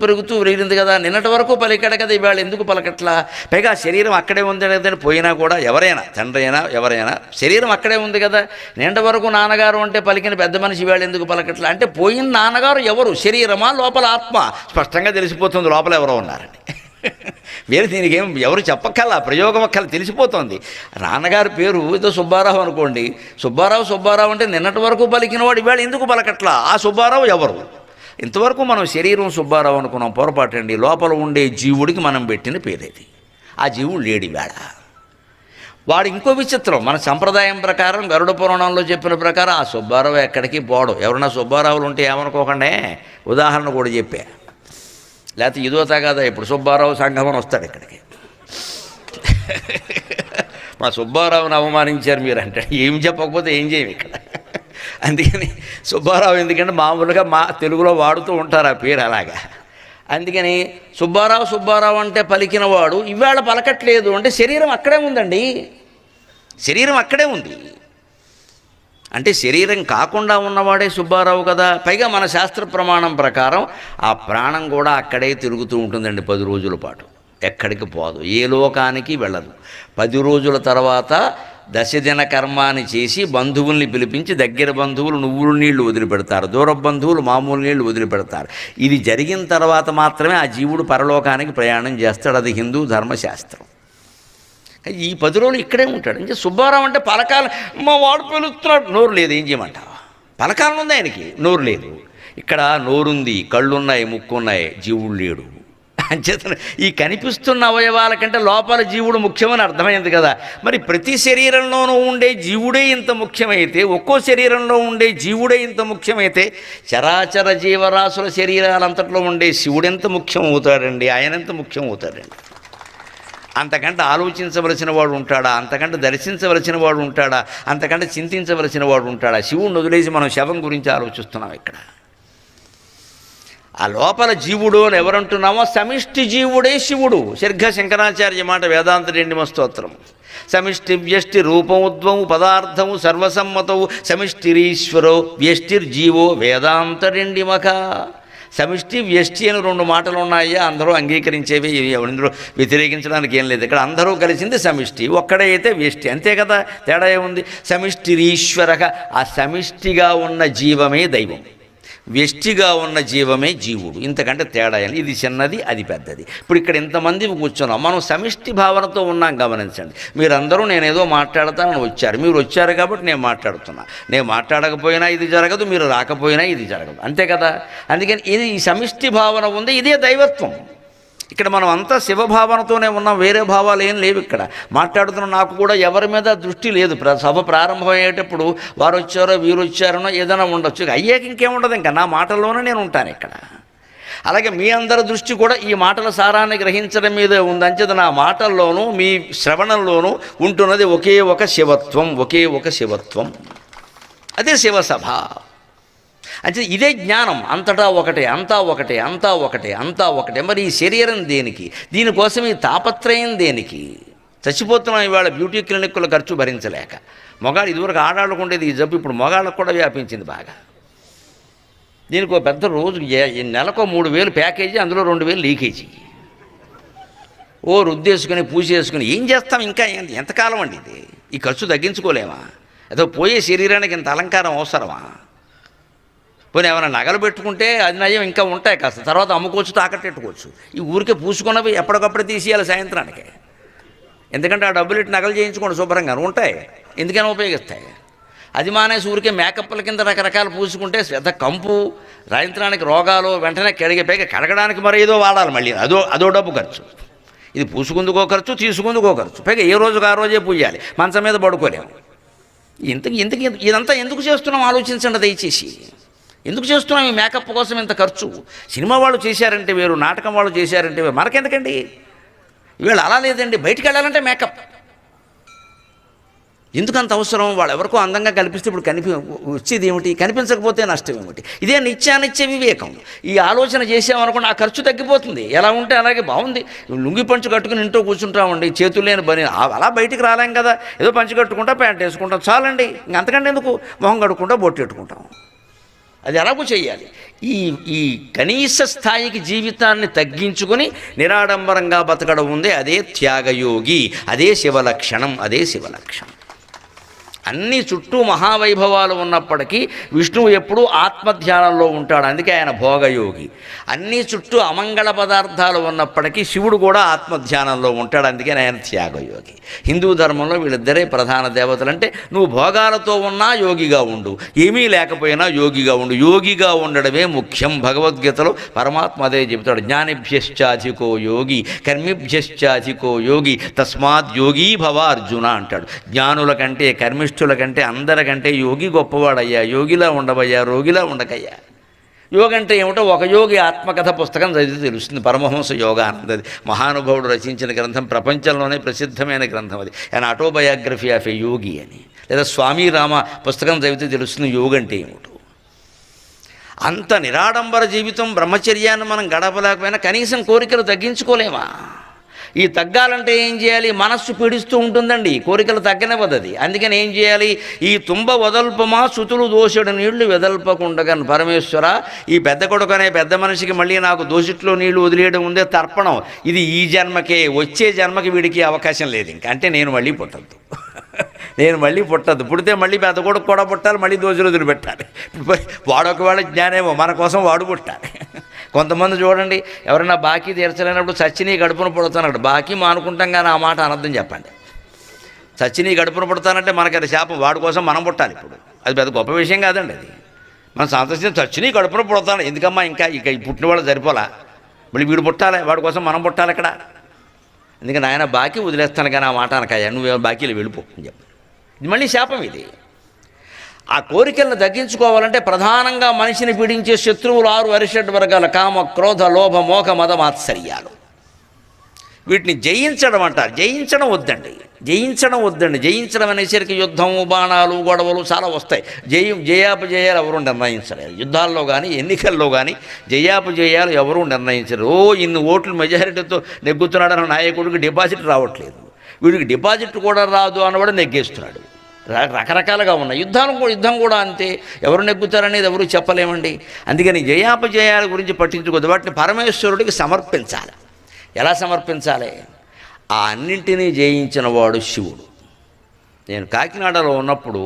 పెరిగింది కదా, నిన్నటి వరకు పలికాడు కదా, ఇవాళ ఎందుకు పలకట్లా. పైగా ఆ శరీరం అక్కడే ఉంది కదని పోయినా కూడా ఎవరైనా తండ్రి అయినా ఎవరైనా శరీరం అక్కడే ఉంది కదా. నిన్నటి వరకు నాన్నగారు అంటే పలికిన పెద్ద మనిషి ఇవాళ ఎందుకు పలకట్లా అంటే, పోయిన నాన్నగారు ఎవరు, శరీరమా లోపల ఆత్మ, స్పష్టంగా తెలిసిపోతుంది లోపల ఎవరో ఉన్నారని. వేరే దీనికి ఏం ఎవరు చెప్పక్కల్లా, ప్రయోగం అక్కల తెలిసిపోతుంది. నాన్నగారి పేరు ఏదో సుబ్బారావు అనుకోండి, సుబ్బారావు అంటే నిన్నటి వరకు పలికినవాడు ఇవాళ ఎందుకు పలకట్లా, ఆ సుబ్బారావు ఎవరు. ఇంతవరకు మనం శరీరం సుబ్బారావు అనుకున్నాం, పొరపాటండి. లోపల ఉండే జీవుడికి మనం పెట్టిన పేరేది, ఆ జీవుడు లేడి వేళ. వాడు ఇంకో విచిత్రం, మన సంప్రదాయం ప్రకారం గరుడ పురాణంలో చెప్పిన ప్రకారం ఆ సుబ్బారావు ఎక్కడికి పోవడం. ఎవరన్నా సుబ్బారావులు ఉంటే ఏమనుకోకండి, ఉదాహరణ కూడా చెప్పా. లేకపోతే ఇదో తగాదా, ఇప్పుడు సుబ్బారావు సంగమని వస్తాడు ఇక్కడికి, మా సుబ్బారావుని అవమానించారు మీరు అంటాడు. ఏం చెప్పకపోతే ఏం చేయం ఇక్కడ. అందుకని సుబ్బారావు ఎందుకంటే మామూలుగా మా తెలుగులో వాడుతూ ఉంటారు ఆ పేరు అలాగా. అందుకని సుబ్బారావు అంటే పలికినవాడు ఇవాళ పలకట్లేదు అంటే శరీరం అక్కడే ఉందండి, శరీరం అక్కడే ఉంది. అంటే శరీరం కాకుండా ఉన్నవాడే సుబ్బారావు కదా. పైగా మన శాస్త్ర ప్రమాణం ప్రకారం ఆ ప్రాణం కూడా అక్కడే తిరుగుతూ ఉంటుందండి 10 రోజుల పాటు, ఎక్కడికి పోదు, ఏ లోకానికి వెళ్ళదు. 10 రోజుల తర్వాత 10 దిన కర్మాన్ని చేసి బంధువుల్ని పిలిపించి, దగ్గర బంధువులు నువ్వులు నీళ్లు వదిలిపెడతారు, దూర బంధువులు మామూలు నీళ్లు వదిలిపెడతారు. ఇది జరిగిన తర్వాత మాత్రమే ఆ జీవుడు పరలోకానికి ప్రయాణం చేస్తాడు. అది హిందూ ధర్మశాస్త్రం. ఈ 10 రోజులు ఇక్కడే ఉంటాడు. ఇంకా సుబ్బారావు అంటే పలకాల, మా వాడు పిలుస్తున్నాడు, నోరు లేదు, ఏం చేయమంటావా. పలకాలం ఉంది ఆయనకి, నోరు లేదు. ఇక్కడ నోరుంది, కళ్ళున్నాయి, ముక్కున్నాయి, జీవుడు లేడు. అంచేత ఈ కనిపిస్తున్న అవయవాల కంటే లోపల జీవుడు ముఖ్యమని అర్థమైంది కదా. మరి ప్రతి శరీరంలోనూ ఉండే జీవుడే ఇంత ముఖ్యమైతే, ఒక్కో శరీరంలో ఉండే జీవుడే ఇంత ముఖ్యమైతే, చరాచర జీవరాశుల శరీరాలంతట్లో ఉండే శివుడెంత ముఖ్యం అవుతాడండి, ఆయనెంత ముఖ్యం అవుతాడండి. అంతకంటే ఆలోచించవలసిన వాడు ఉంటాడా, అంతకంటే దర్శించవలసిన వాడు ఉంటాడా, అంతకంటే చింతించవలసిన వాడు ఉంటాడా. శివుడిని వదిలేసి మనం శవం గురించి ఆలోచిస్తున్నాం ఇక్కడ. ఆ లోపల జీవుడు అని ఎవరంటున్నామో సమిష్టి జీవుడే శివుడు. శీర్ఘ శంకరాచార్య మాట వేదాంత రెండిమ స్తోత్రం. సమిష్టి వ్యష్టి రూపముద్వము పదార్థము సర్వసమ్మతవు సమిష్టిరీశ్వరో వ్యష్టిర్జీవో వేదాంత రెండిమక. సమిష్టి వ్యష్టి అని రెండు మాటలు ఉన్నాయి, అందరూ అంగీకరించేవి, ఇందులో వ్యతిరేకించడానికి ఏం లేదు. ఇక్కడ అందరూ కలిసింది సమిష్టి, ఒక్కడే అయితే వ్యష్టి, అంతే కదా, తేడా ఏముంది? సమిష్టిరీశ్వరక, ఆ సమిష్టిగా ఉన్న జీవమే దైవం, వ్యష్టిగా ఉన్న జీవమే జీవుడు, ఇంతకంటే తేడా ఏం. ఇది చిన్నది, అది పెద్దది. ఇప్పుడు ఇక్కడ ఇంతమంది కూర్చున్నాం, మనం సమిష్టి భావనతో ఉన్నాం. గమనించండి, మీరందరూ నేనేదో మాట్లాడతానని వచ్చారు, మీరు వచ్చారు కాబట్టి నేను మాట్లాడుతున్నా. నేను మాట్లాడకపోయినా ఇది జరగదు, మీరు రాకపోయినా ఇది జరగదు, అంతే కదా. అందుకని ఇది ఈ సమిష్టి భావన ఉంది, ఇదే దైవత్వం. ఇక్కడ మనం అంతా శివభావనతోనే ఉన్నాం, వేరే భావాలు ఏం లేవు. ఇక్కడ మాట్లాడుతున్న నాకు కూడా ఎవరి మీద దృష్టి లేదు. సభ ప్రారంభమయ్యేటప్పుడు వారు వచ్చారో వీరు వచ్చారనో ఏదైనా ఉండొచ్చు, అయ్యాక ఇంకేముండదు, ఇంకా నా మాటల్లోనే నేను ఉంటాను ఇక్కడ. అలాగే మీ అందరి దృష్టి కూడా ఈ మాటల సారాన్ని గ్రహించడం మీదే ఉంది. అంచేది నా మాటల్లోనూ మీ శ్రవణంలోనూ ఉంటున్నది ఒకే ఒక శివత్వం, ఒకే ఒక శివత్వం, అదే శివసభ. అంటే ఇదే జ్ఞానం, అంతటా ఒకటే, అంతా ఒకటే, అంతా ఒకటే, అంతా ఒకటే. మరి ఈ శరీరం దేనికి? దీనికోసం ఈ తాపత్రయం దేనికి? చచ్చిపోతున్నాం ఇవాళ బ్యూటీ క్లినిక్ల ఖర్చు భరించలేక. మొగాళ్ళు ఇదివరకు ఆడాళ్ళకు ఉండేది ఈ జబ్బు, ఇప్పుడు మొగాళ్ళకు కూడా వ్యాపించింది బాగా. దీనికి ఒక పెద్ద రోజు నెలకు 3,000 ప్యాకేజీ, అందులో 2,000 లీకేజీ. రుద్దేసుకుని పూసేసుకుని ఏం చేస్తాం? ఇంకా ఎంతకాలం అండి ఇది? ఈ ఖర్చు తగ్గించుకోలేమా? ఏదో పోయే శరీరానికి ఇంత అలంకారం అవసరమా? పోనీ ఏమైనా నగలు పెట్టుకుంటే అది నయం, ఇంకా ఉంటాయి, కాస్త తర్వాత అమ్ముకోవచ్చు, తాకట్టెట్టుకోవచ్చు. ఈ ఊరికే పూసుకున్నవి ఎప్పటికప్పుడు తీసేయాలి సాయంత్రానికి. ఎందుకంటే ఆ డబ్బులు ఇటు నగలు చేయించుకోండి, శుభ్రంగా ఉంటాయి, ఎందుకైనా ఉపయోగిస్తాయి. అది మానేసి ఊరికే మేకప్ల కింద రకరకాలు పూసుకుంటే శ్రద్ధ కంపు, సాయంత్రానికి రోగాలు, వెంటనే పైగా కడగడానికి మరి ఏదో వాడాలి, మళ్ళీ అదో డబ్బు ఖర్చు. ఇది పూసుకుందుకో ఖర్చు, తీసుకుందుకో ఖర్చు, పైగా ఏ రోజుకు ఆ రోజే పూయాలి, మంచం మీద పడుకోలేము. ఇదంతా ఎందుకు చేస్తున్నాం ఆలోచించండి దయచేసి. ఎందుకు చేస్తున్నాం ఈ మేకప్ కోసం ఇంత ఖర్చు? సినిమా వాళ్ళు చేశారంటే వేరు, నాటకం వాళ్ళు చేశారంటే వేరు, మనకెందుకండి? ఇవాళ అలా లేదండి, బయటికి వెళ్ళాలంటే మేకప్. ఎందుకంత అవసరం? వాళ్ళు ఎవరికో అందంగా కనిపిస్తే ఇప్పుడు వచ్చేది ఏమిటి? కనిపించకపోతే నష్టం ఏమిటి? ఇదే నిత్యానిత్య వివేకం. ఈ ఆలోచన చేసామనుకోండి, ఆ ఖర్చు తగ్గిపోతుంది. ఎలా ఉంటే అలాగే బాగుంది. లుంగి పంచు కట్టుకుని ఇంట్లో కూర్చుంటామండి, చేతులు లేని బని, అలా బయటికి రాలేం కదా. ఏదో పంచు కట్టుకుంటా, ప్యాంట్ వేసుకుంటాం, చాలండి. ఇంకంతకంటే ఎందుకు? మొహం కడుక్కుంటా, బొట్టు పెట్టుకుంటాం. అది ఎలాగో చేయాలి. ఈ కనీస స్థాయికి జీవితాన్ని తగ్గించుకొని నిరాడంబరంగా బతకడం ఉంది, అదే త్యాగయోగి, అదే శివలక్షణం, అదే శివలక్షణం. అన్ని చుట్టూ మహావైభవాలు ఉన్నప్పటికీ విష్ణువు ఎప్పుడూ ఆత్మధ్యానంలో ఉంటాడు, అందుకే ఆయన భోగయోగి. అన్ని చుట్టూ అమంగళ పదార్థాలు ఉన్నప్పటికీ శివుడు కూడా ఆత్మధ్యానంలో ఉంటాడు, అందుకే ఆయన త్యాగయోగి. హిందూ ధర్మంలో వీళ్ళిద్దరే ప్రధాన దేవతలు. అంటే నువ్వు భోగాలతో ఉన్నా యోగిగా ఉండు, ఏమీ లేకపోయినా యోగిగా ఉండు. యోగిగా ఉండడమే ముఖ్యం. భగవద్గీతలో పరమాత్మ అదే చెబుతాడు, జ్ఞానిభ్యశ్చాధికో యోగి కర్మిభ్యశ్చాధికో యోగి తస్మాత్ యోగీ భవ అర్జున అంటాడు. జ్ఞానుల కంటే, కర్మిష్ఠుల కంటే, అందరికంటే యోగి గొప్పవాడయ్యా. యోగిలా ఉండవయ్యా, రోగిలా ఉండకయ్యా. యోగ అంటే ఏమిటో ఒక యోగి ఆత్మకథ పుస్తకం చదివితే తెలుస్తుంది. పరమహంస యోగానందది మహానుభావుడు రచించిన గ్రంథం, ప్రపంచంలోనే ప్రసిద్ధమైన గ్రంథం అది. ఆయన ఆటోబయోగ్రఫీ ఆఫ్ ఏ యోగి అని. లేదా స్వామి రామ పుస్తకం చదివితే తెలుస్తుంది యోగ అంటే ఏమిటో. అంత నిరాడంబర జీవితం, బ్రహ్మచర్యాన్ని మనం గడపలేకపోయినా కనీసం కోరికలు తగ్గించుకోలేమా? ఈ తగ్గాలంటే ఏం చేయాలి? మనస్సు పీడిస్తూ ఉంటుందండి, కోరికలు తగ్గనివ్వదు. అందుకని ఏం చేయాలి? ఈ తుంబ వదల్పమా సుతులు దోషుడు నీళ్లు వెదల్పకుండగా. పరమేశ్వర, ఈ పెద్ద కొడుకు అనే పెద్ద మనిషికి మళ్ళీ నాకు దోషిట్లో నీళ్లు వదిలేయడం ఉందే తర్పణం. ఇది ఈ జన్మకే, వచ్చే జన్మకి వీడికి అవకాశం లేదు ఇంకా. అంటే నేను మళ్ళీ పుట్టద్దు, నేను మళ్ళీ పుట్టద్దు. పుడితే మళ్ళీ పెద్ద కొడుకు కూడా పుట్టాలి, మళ్ళీ దోషులు వదిలిపెట్టాలి. వాడొకవేళ జ్ఞానేమో, మన కోసం వాడు పుట్టాలి. కొంతమంది చూడండి, ఎవరైనా బాకీ తీర్చలేనప్పుడు చచ్చినీ గడుపున పుడతానడు. బాకీ మానుకుంటాం కానీ ఆ మాట అనర్థం చెప్పండి. చచ్చినీ గడుపున పుడతానంటే మనకి అది శాపం, వాడి కోసం మనం పుట్టాలి. ఇప్పుడు అది పెద్ద గొప్ప విషయం కాదండి. అది మనం సంతోషించి చచ్చినీ గడుపున పుడతాను ఎందుకమ్మా, ఇంకా ఈ పుట్టిన వాళ్ళు సరిపోలా, మళ్ళీ వీడు పుట్టాలి, వాడి కోసం మనం పుట్టాలి ఇక్కడ. ఎందుకంటే ఆయన బాకీ వదిలేస్తాను కానీ ఆ మాట అనకాయ, నువ్వు బాకీలు వెళ్ళిపో అని చెప్పి. ఇది మళ్ళీ శాపం. ఇది ఆ కోరికలను తగ్గించుకోవాలంటే ప్రధానంగా మనిషిని పీడించే శత్రువులు 6 అరిషడ్ వర్గాల: కామ, క్రోధ, లోభ, మోహ, మద, మాత్సర్యాలు. వీటిని జయించడం అంటారు. జయించడం వద్దండి. జయించడం అనేసరికి యుద్ధము, బాణాలు, గొడవలు చాలా వస్తాయి. జయాపజయాలు ఎవరు నిర్ణయించలేరు. యుద్ధాల్లో కానీ ఎన్నికల్లో కానీ జయాపజయాలు ఎవరూ నిర్ణయించరు. ఇన్ని ఓట్లు మెజారిటీతో నెగ్గుతున్నాడన్న నాయకుడికి డిపాజిట్ రావట్లేదు, వీడికి డిపాజిట్ కూడా రాదు అన్నవాడు నెగ్గేస్తున్నాడు. రకరకాలుగా ఉన్నాయి. యుద్ధం కూడా అంతే. ఎవరు నెగ్గుతారనేది ఎవరు చెప్పలేమండి. అందుకని జయాపజయాల గురించి పట్టించుకోవద్దు, వాటిని పరమేశ్వరుడికి సమర్పించాలి. ఎలా సమర్పించాలి? ఆ అన్నింటినీ జయించిన వాడు శివుడు. నేను కాకినాడలో ఉన్నప్పుడు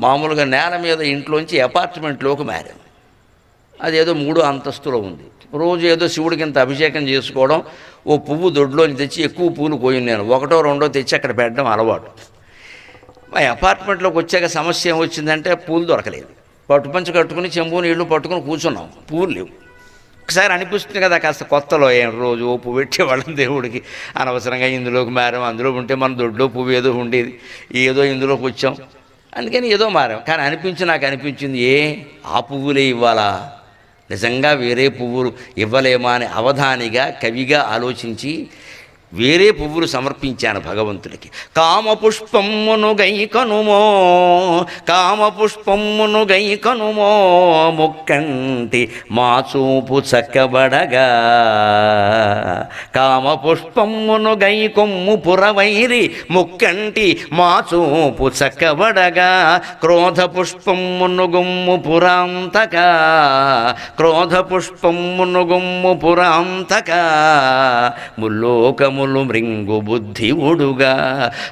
మామూలుగా నేల మీద ఇంట్లోంచి అపార్ట్మెంట్లోకి మారాను. అదేదో 3 అంతస్తులో ఉంది. రోజు ఏదో శివుడికి ఇంత అభిషేకం చేసుకోవడం, ఓ పువ్వు దొడ్లోంచి తెచ్చి ఎక్కువ పూలు పోయి నేను 1, 2 తెచ్చి అక్కడ పెట్టడం అలవాటు. మా అపార్ట్మెంట్లోకి వచ్చాక సమస్య ఏమొచ్చిందంటే పూలు దొరకలేదు. పట్టుపంచ కట్టుకుని చెంబు నీళ్లు పట్టుకుని కూర్చున్నాం, పూలు లేవు. ఒకసారి అనిపిస్తుంది కదా, కాస్త కొత్తలో రోజు ఓ పువ్వు పెట్టేవాళ్ళం దేవుడికి, అనవసరంగా ఇందులోకి మారాం. అందులో ఉంటే మన దొడ్లో పువ్వు ఏదో ఉండేది, ఏదో ఇందులోకి వచ్చాం, అందుకని ఏదో మారాం. కానీ నాకు అనిపించింది, ఆ పువ్వులే ఇవ్వాలా, నిజంగా వేరే పువ్వులు ఇవ్వలేమా అని అవధానిగా కవిగా ఆలోచించి వేరే పువ్వులు సమర్పించాను భగవంతుడికి. కామపుష్పమ్మును గైకనుమో, కామపుష్పమ్మును గైకనుమో, ముక్కంటి మా చూపు చక్కబడగా. కామపుష్పమ్మును గైకొమ్ము పురవైరి, ముక్కంటి మా చూపు చక్కబడగా. క్రోధ పుష్పమ్మును గుమ్ము పురాంతక, క్రోధ పుష్పమ్మును గుమ్ము పురాంతక. ముల్లోకము మృంగు బుద్ధి ఉడుగా.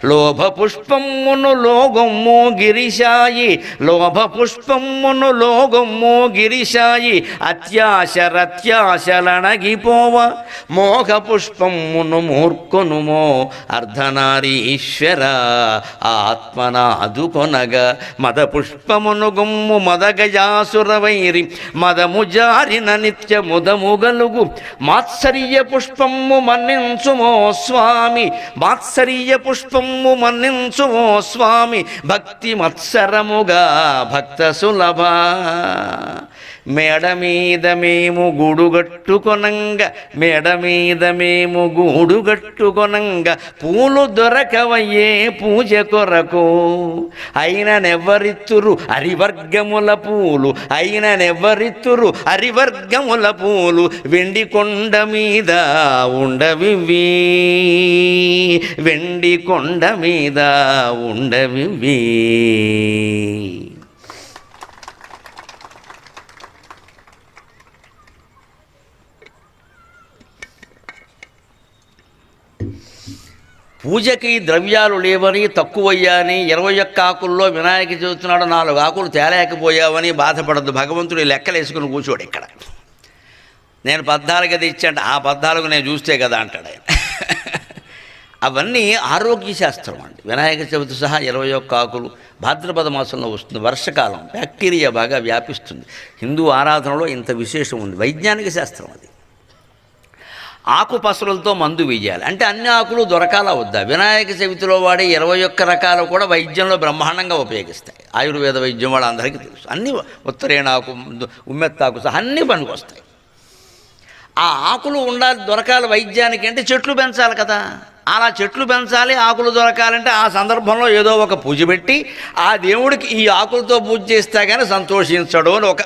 లోభ పుష్పమ్మును లోగొమ్ము గిరిశాయి, లోభ పుష్పమ్మును లోగొమ్ము గిరిశాయి. అత్యాశరత్యాశలణగిపోవ. మోహ పుష్పమ్మును మూర్ఖనుమో, అర్ధనారీశ్వర ఆత్మనాదుకొనగా. మద పుష్పమును గుమ్ము మదగజాసురవైరి, మదము జారిన నిత్య ముదముగలుగు. మాత్సర్య పుష్పము మన్నించుమో స్వామి, మాత్సర్య పుష్పము మన్నించుమో స్వామి. భక్తి మత్సరముగా భక్త సులభ. మేడ మీద మేము గూడుగట్టుకొనంగ, మేడ మీద మేము గూడుగట్టుకొనంగ. పూలు దొరకవయ్యే పూజ కొరకు, అయిననెవ్వరిత్తురు అరివర్గముల పూలు, అయిననెవ్వరిత్తురు అరివర్గముల పూలు. వెండి కొండ మీద ఉండవివి, వెండి కొండ మీద ఉండవివి. పూజకి ద్రవ్యాలు లేవని, తక్కువయ్యాని, 21 ఆకుల్లో వినాయక చవితి నాడు 4 ఆకులు తేలేకపోయావని బాధపడద్దు. భగవంతుడు లెక్కలు వేసుకుని కూర్చోడు ఇక్కడ. నేను 14 తెచ్చాంట, ఆ 14 నేను చూస్తే కదా అంటాడు ఆయన. అవన్నీ ఆరోగ్య శాస్త్రం అండి. వినాయక చవితి సహా 21 ఆకులు భాద్రపద మాసంలో వస్తుంది. వర్షకాలం, బ్యాక్టీరియా బాగా వ్యాపిస్తుంది. హిందూ ఆరాధనలో ఇంత విశేషం ఉంది. వైజ్ఞానిక శాస్త్రం అది. ఆకు పసరులతో మందు వేయాలి అంటే అన్ని ఆకులు దొరకాలా వద్దా? వినాయక చవితిలో వాడే 21 రకాలు కూడా వైద్యంలో బ్రహ్మాండంగా ఉపయోగిస్తాయి. ఆయుర్వేద వైద్యం వాళ్ళందరికీ తెలుసు. అన్నీ ఉత్తరేణాకు, ఉమ్మెత్తాకు సహా అన్నీ పనికి వస్తాయి. ఆ ఆకులు ఉండాలి, దొరకాలి వైద్యానికి అంటే చెట్లు పెంచాలి కదా. అలా చెట్లు పెంచాలి, ఆకులు దొరకాలంటే ఆ సందర్భంలో ఏదో ఒక పూజ పెట్టి ఆ దేవుడికి ఈ ఆకులతో పూజ చేస్తే కానీ సంతోషించడు అని ఒక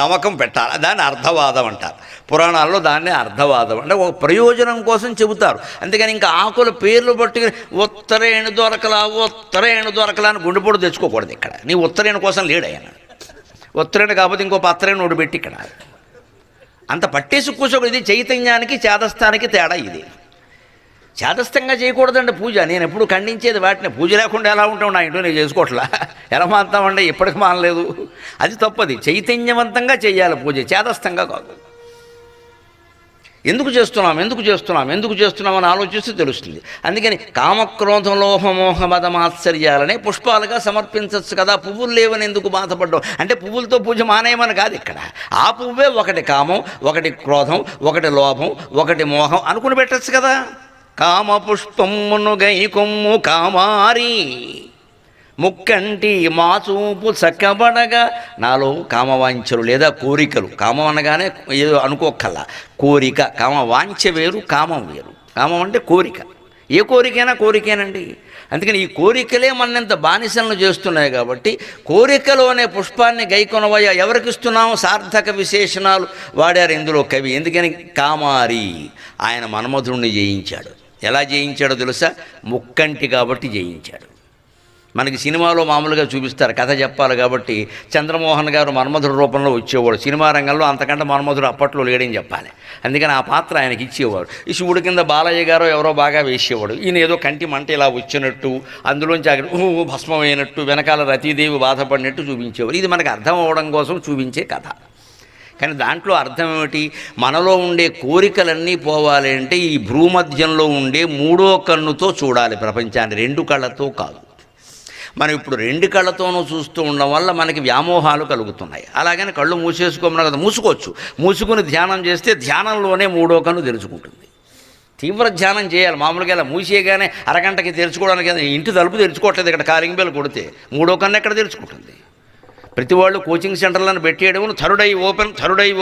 నమ్మకం పెట్టాలి. దాన్ని అర్థవాదం అంటారు. పురాణాల్లో దాన్ని అర్థవాదం అంటే ఒక ప్రయోజనం కోసం చెబుతారు. అందుకని ఇంకా ఆకుల పేర్లు పట్టుకుని ఉత్తరేణు దొరకలా అని గుండెపోటు తెచ్చుకోకూడదు. ఇక్కడ నీ ఉత్తరేణు కోసం లేడయ్యాను. ఉత్తరేణు కాకపోతే ఇంకో పత్తరేణు ఒకటి పెట్టి ఇక్కడ అంత పట్టేసి కూర్చోకూడదు. ఇది చైతన్యానికి చేదస్థానికి తేడా. ఇది చేదస్థంగా చేయకూడదండి పూజ. నేను ఎప్పుడు ఖండించేది వాటిని. పూజ లేకుండా ఎలా ఉంటాం, నా ఇంట్లో నేను చేసుకోవట్లా, ఎలా మారుతామండి, ఇప్పటికి మానలేదు. అది తప్పది. చైతన్యవంతంగా చేయాలి పూజ, చేదస్థంగా కాదు. ఎందుకు చేస్తున్నాం అని ఆలోచిస్తే తెలుస్తుంది. అందుకని కామక్రోధ లోహమోహ మద మాత్సర్యాలనే పుష్పాలుగా సమర్పించవచ్చు కదా. పువ్వులు లేవని ఎందుకు బాధపడ్డాం అంటే పువ్వులతో పూజ మానేయమని కాదు ఇక్కడ. ఆ పువ్వే ఒకటి కామం, ఒకటి క్రోధం, ఒకటి లోభం, ఒకటి మోహం అనుకుని పెట్టచ్చు కదా. కామ పుష్పమ్మును గైకొమ్ము కామారి, ముక్కంటి మా చూపు చక్కబడగా. నాలో కామవాంఛలు లేదా కోరికలు, కామం అనగానే ఏదో అనుకోకల్లా, కోరిక. కామవాంఛ వేరు, కామం వేరు. కామం అంటే కోరిక. ఏ కోరికైనా కోరికేనండి. అందుకని ఈ కోరికలే మనంత బానిసలను చేస్తున్నాయి. కాబట్టి కోరికలోనే పుష్పాన్ని గైకొనవయ్యా. ఎవరికి ఇస్తున్నాము? సార్థక విశేషణాలు వాడారు ఇందులో కవి. ఎందుకని? కామారి. ఆయన మన్మధుడిని జయించాడు. ఎలా జయించాడో తెలుసా? ముక్కంటి కాబట్టి జయించాడు. మనకి సినిమాలో మామూలుగా చూపిస్తారు, కథ చెప్పాలి కాబట్టి చంద్రమోహన్ గారు మన్మధుడు రూపంలో వచ్చేవాడు. సినిమా రంగంలో అంతకంటే మన్మధుడు అప్పట్లో లేడని చెప్పాలి. అందుకని ఆ పాత్ర ఆయనకి ఇచ్చేవాడు. ఈ శివుడి కింద బాలయ్య గారు ఎవరో బాగా వేసేవాడు. ఈయన ఏదో కంటి మంట ఇలా వచ్చినట్టు, అందులోంచి భస్మం అయినట్టు, వెనకాల రతీదేవి బాధపడినట్టు చూపించేవారు. ఇది మనకు అర్థం అవ్వడం కోసం చూపించే కథ. కానీ దాంట్లో అర్థం ఏమిటి? మనలో ఉండే కోరికలన్నీ పోవాలి అంటే ఈ భూమధ్యంలో ఉండే మూడో కన్నుతో చూడాలి ప్రపంచాన్ని, రెండు కళ్ళతో కాదు. మనం ఇప్పుడు రెండు కళ్ళతోనూ చూస్తూ ఉండడం వల్ల మనకి వ్యామోహాలు కలుగుతున్నాయి. అలాగని కళ్ళు మూసేసుకోమన్నా కదా, మూసుకోవచ్చు. మూసుకుని ధ్యానం చేస్తే ధ్యానంలోనే మూడో కన్ను తెరుచుకుంటుంది. తీవ్ర ధ్యానం చేయాలి. మామూలుగా ఇలా మూసేయగానే అరగంటకి తెరుచుకోవడానికి ఇంటి తలుపు తెరుచుకోవట్లేదు. ఇక్కడ కాలింగ్ బెల్ కొడితే మూడో కన్ను ఎక్కడ తెరుచుకుంటుంది? ప్రతి వాళ్ళు కోచింగ్ సెంటర్లను పెట్టేయడం, థర్డ్ ఐ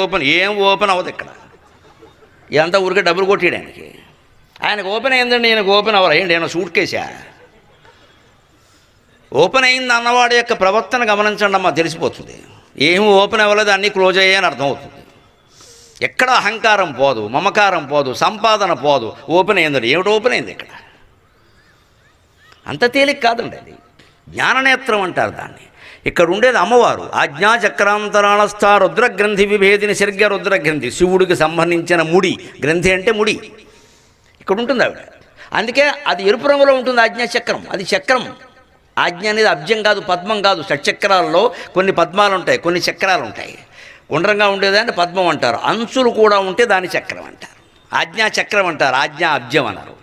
ఓపెన్ ఏం ఓపెన్ అవ్వదు ఇక్కడ. ఇదంతా ఊరికే డబ్బులు కొట్టేయడానికి. ఆయనకు ఓపెన్ అయిందండి, ఈయనకు ఓపెన్ అవ్వాలి. ఏంటి ఆయన సూట్ కేసా? ఓపెన్ అయింది అన్నవాడి యొక్క ప్రవర్తన గమనించండి అమ్మా, తెలిసిపోతుంది. ఏమి ఓపెన్ అవ్వలేదు, అన్నీ క్లోజ్ అయ్యాయని అర్థమవుతుంది. ఎక్కడ అహంకారం పోదు, మమకారం పోదు, సంపాదన పోదు. ఓపెన్ అయిందండి. ఏమిటి ఓపెన్ అయింది ఇక్కడ? అంత తేలిక కాదండి అది. జ్ఞాననేత్రం అంటారు దాన్ని. ఇక్కడ ఉండేది అమ్మవారు. ఆజ్ఞా చక్రాంతరాళస్థ రుద్రగ్రంథి విభేదిని సరిగ్గా రుద్రగ్రంథి, శివుడికి సంబంధించిన ముడి. గ్రంథి అంటే ముడి. ఇక్కడ ఉంటుంది ఆవిడ. అందుకే అది ఎరుపు రంగులో ఉంటుంది ఆజ్ఞాచక్రం. అది చక్రం. ఆజ్ఞ అనేది అబ్జం కాదు, పద్మం కాదు. షట్చక్రాల్లో కొన్ని పద్మాలు ఉంటాయి, కొన్ని చక్రాలు ఉంటాయి. గుండ్రంగా ఉండేదాన్ని పద్మం అంటారు. అంచులు కూడా ఉంటే దాని చక్రం అంటారు. ఆజ్ఞా చక్రం అంటారు, ఆజ్ఞా అబ్జం అన్నారు.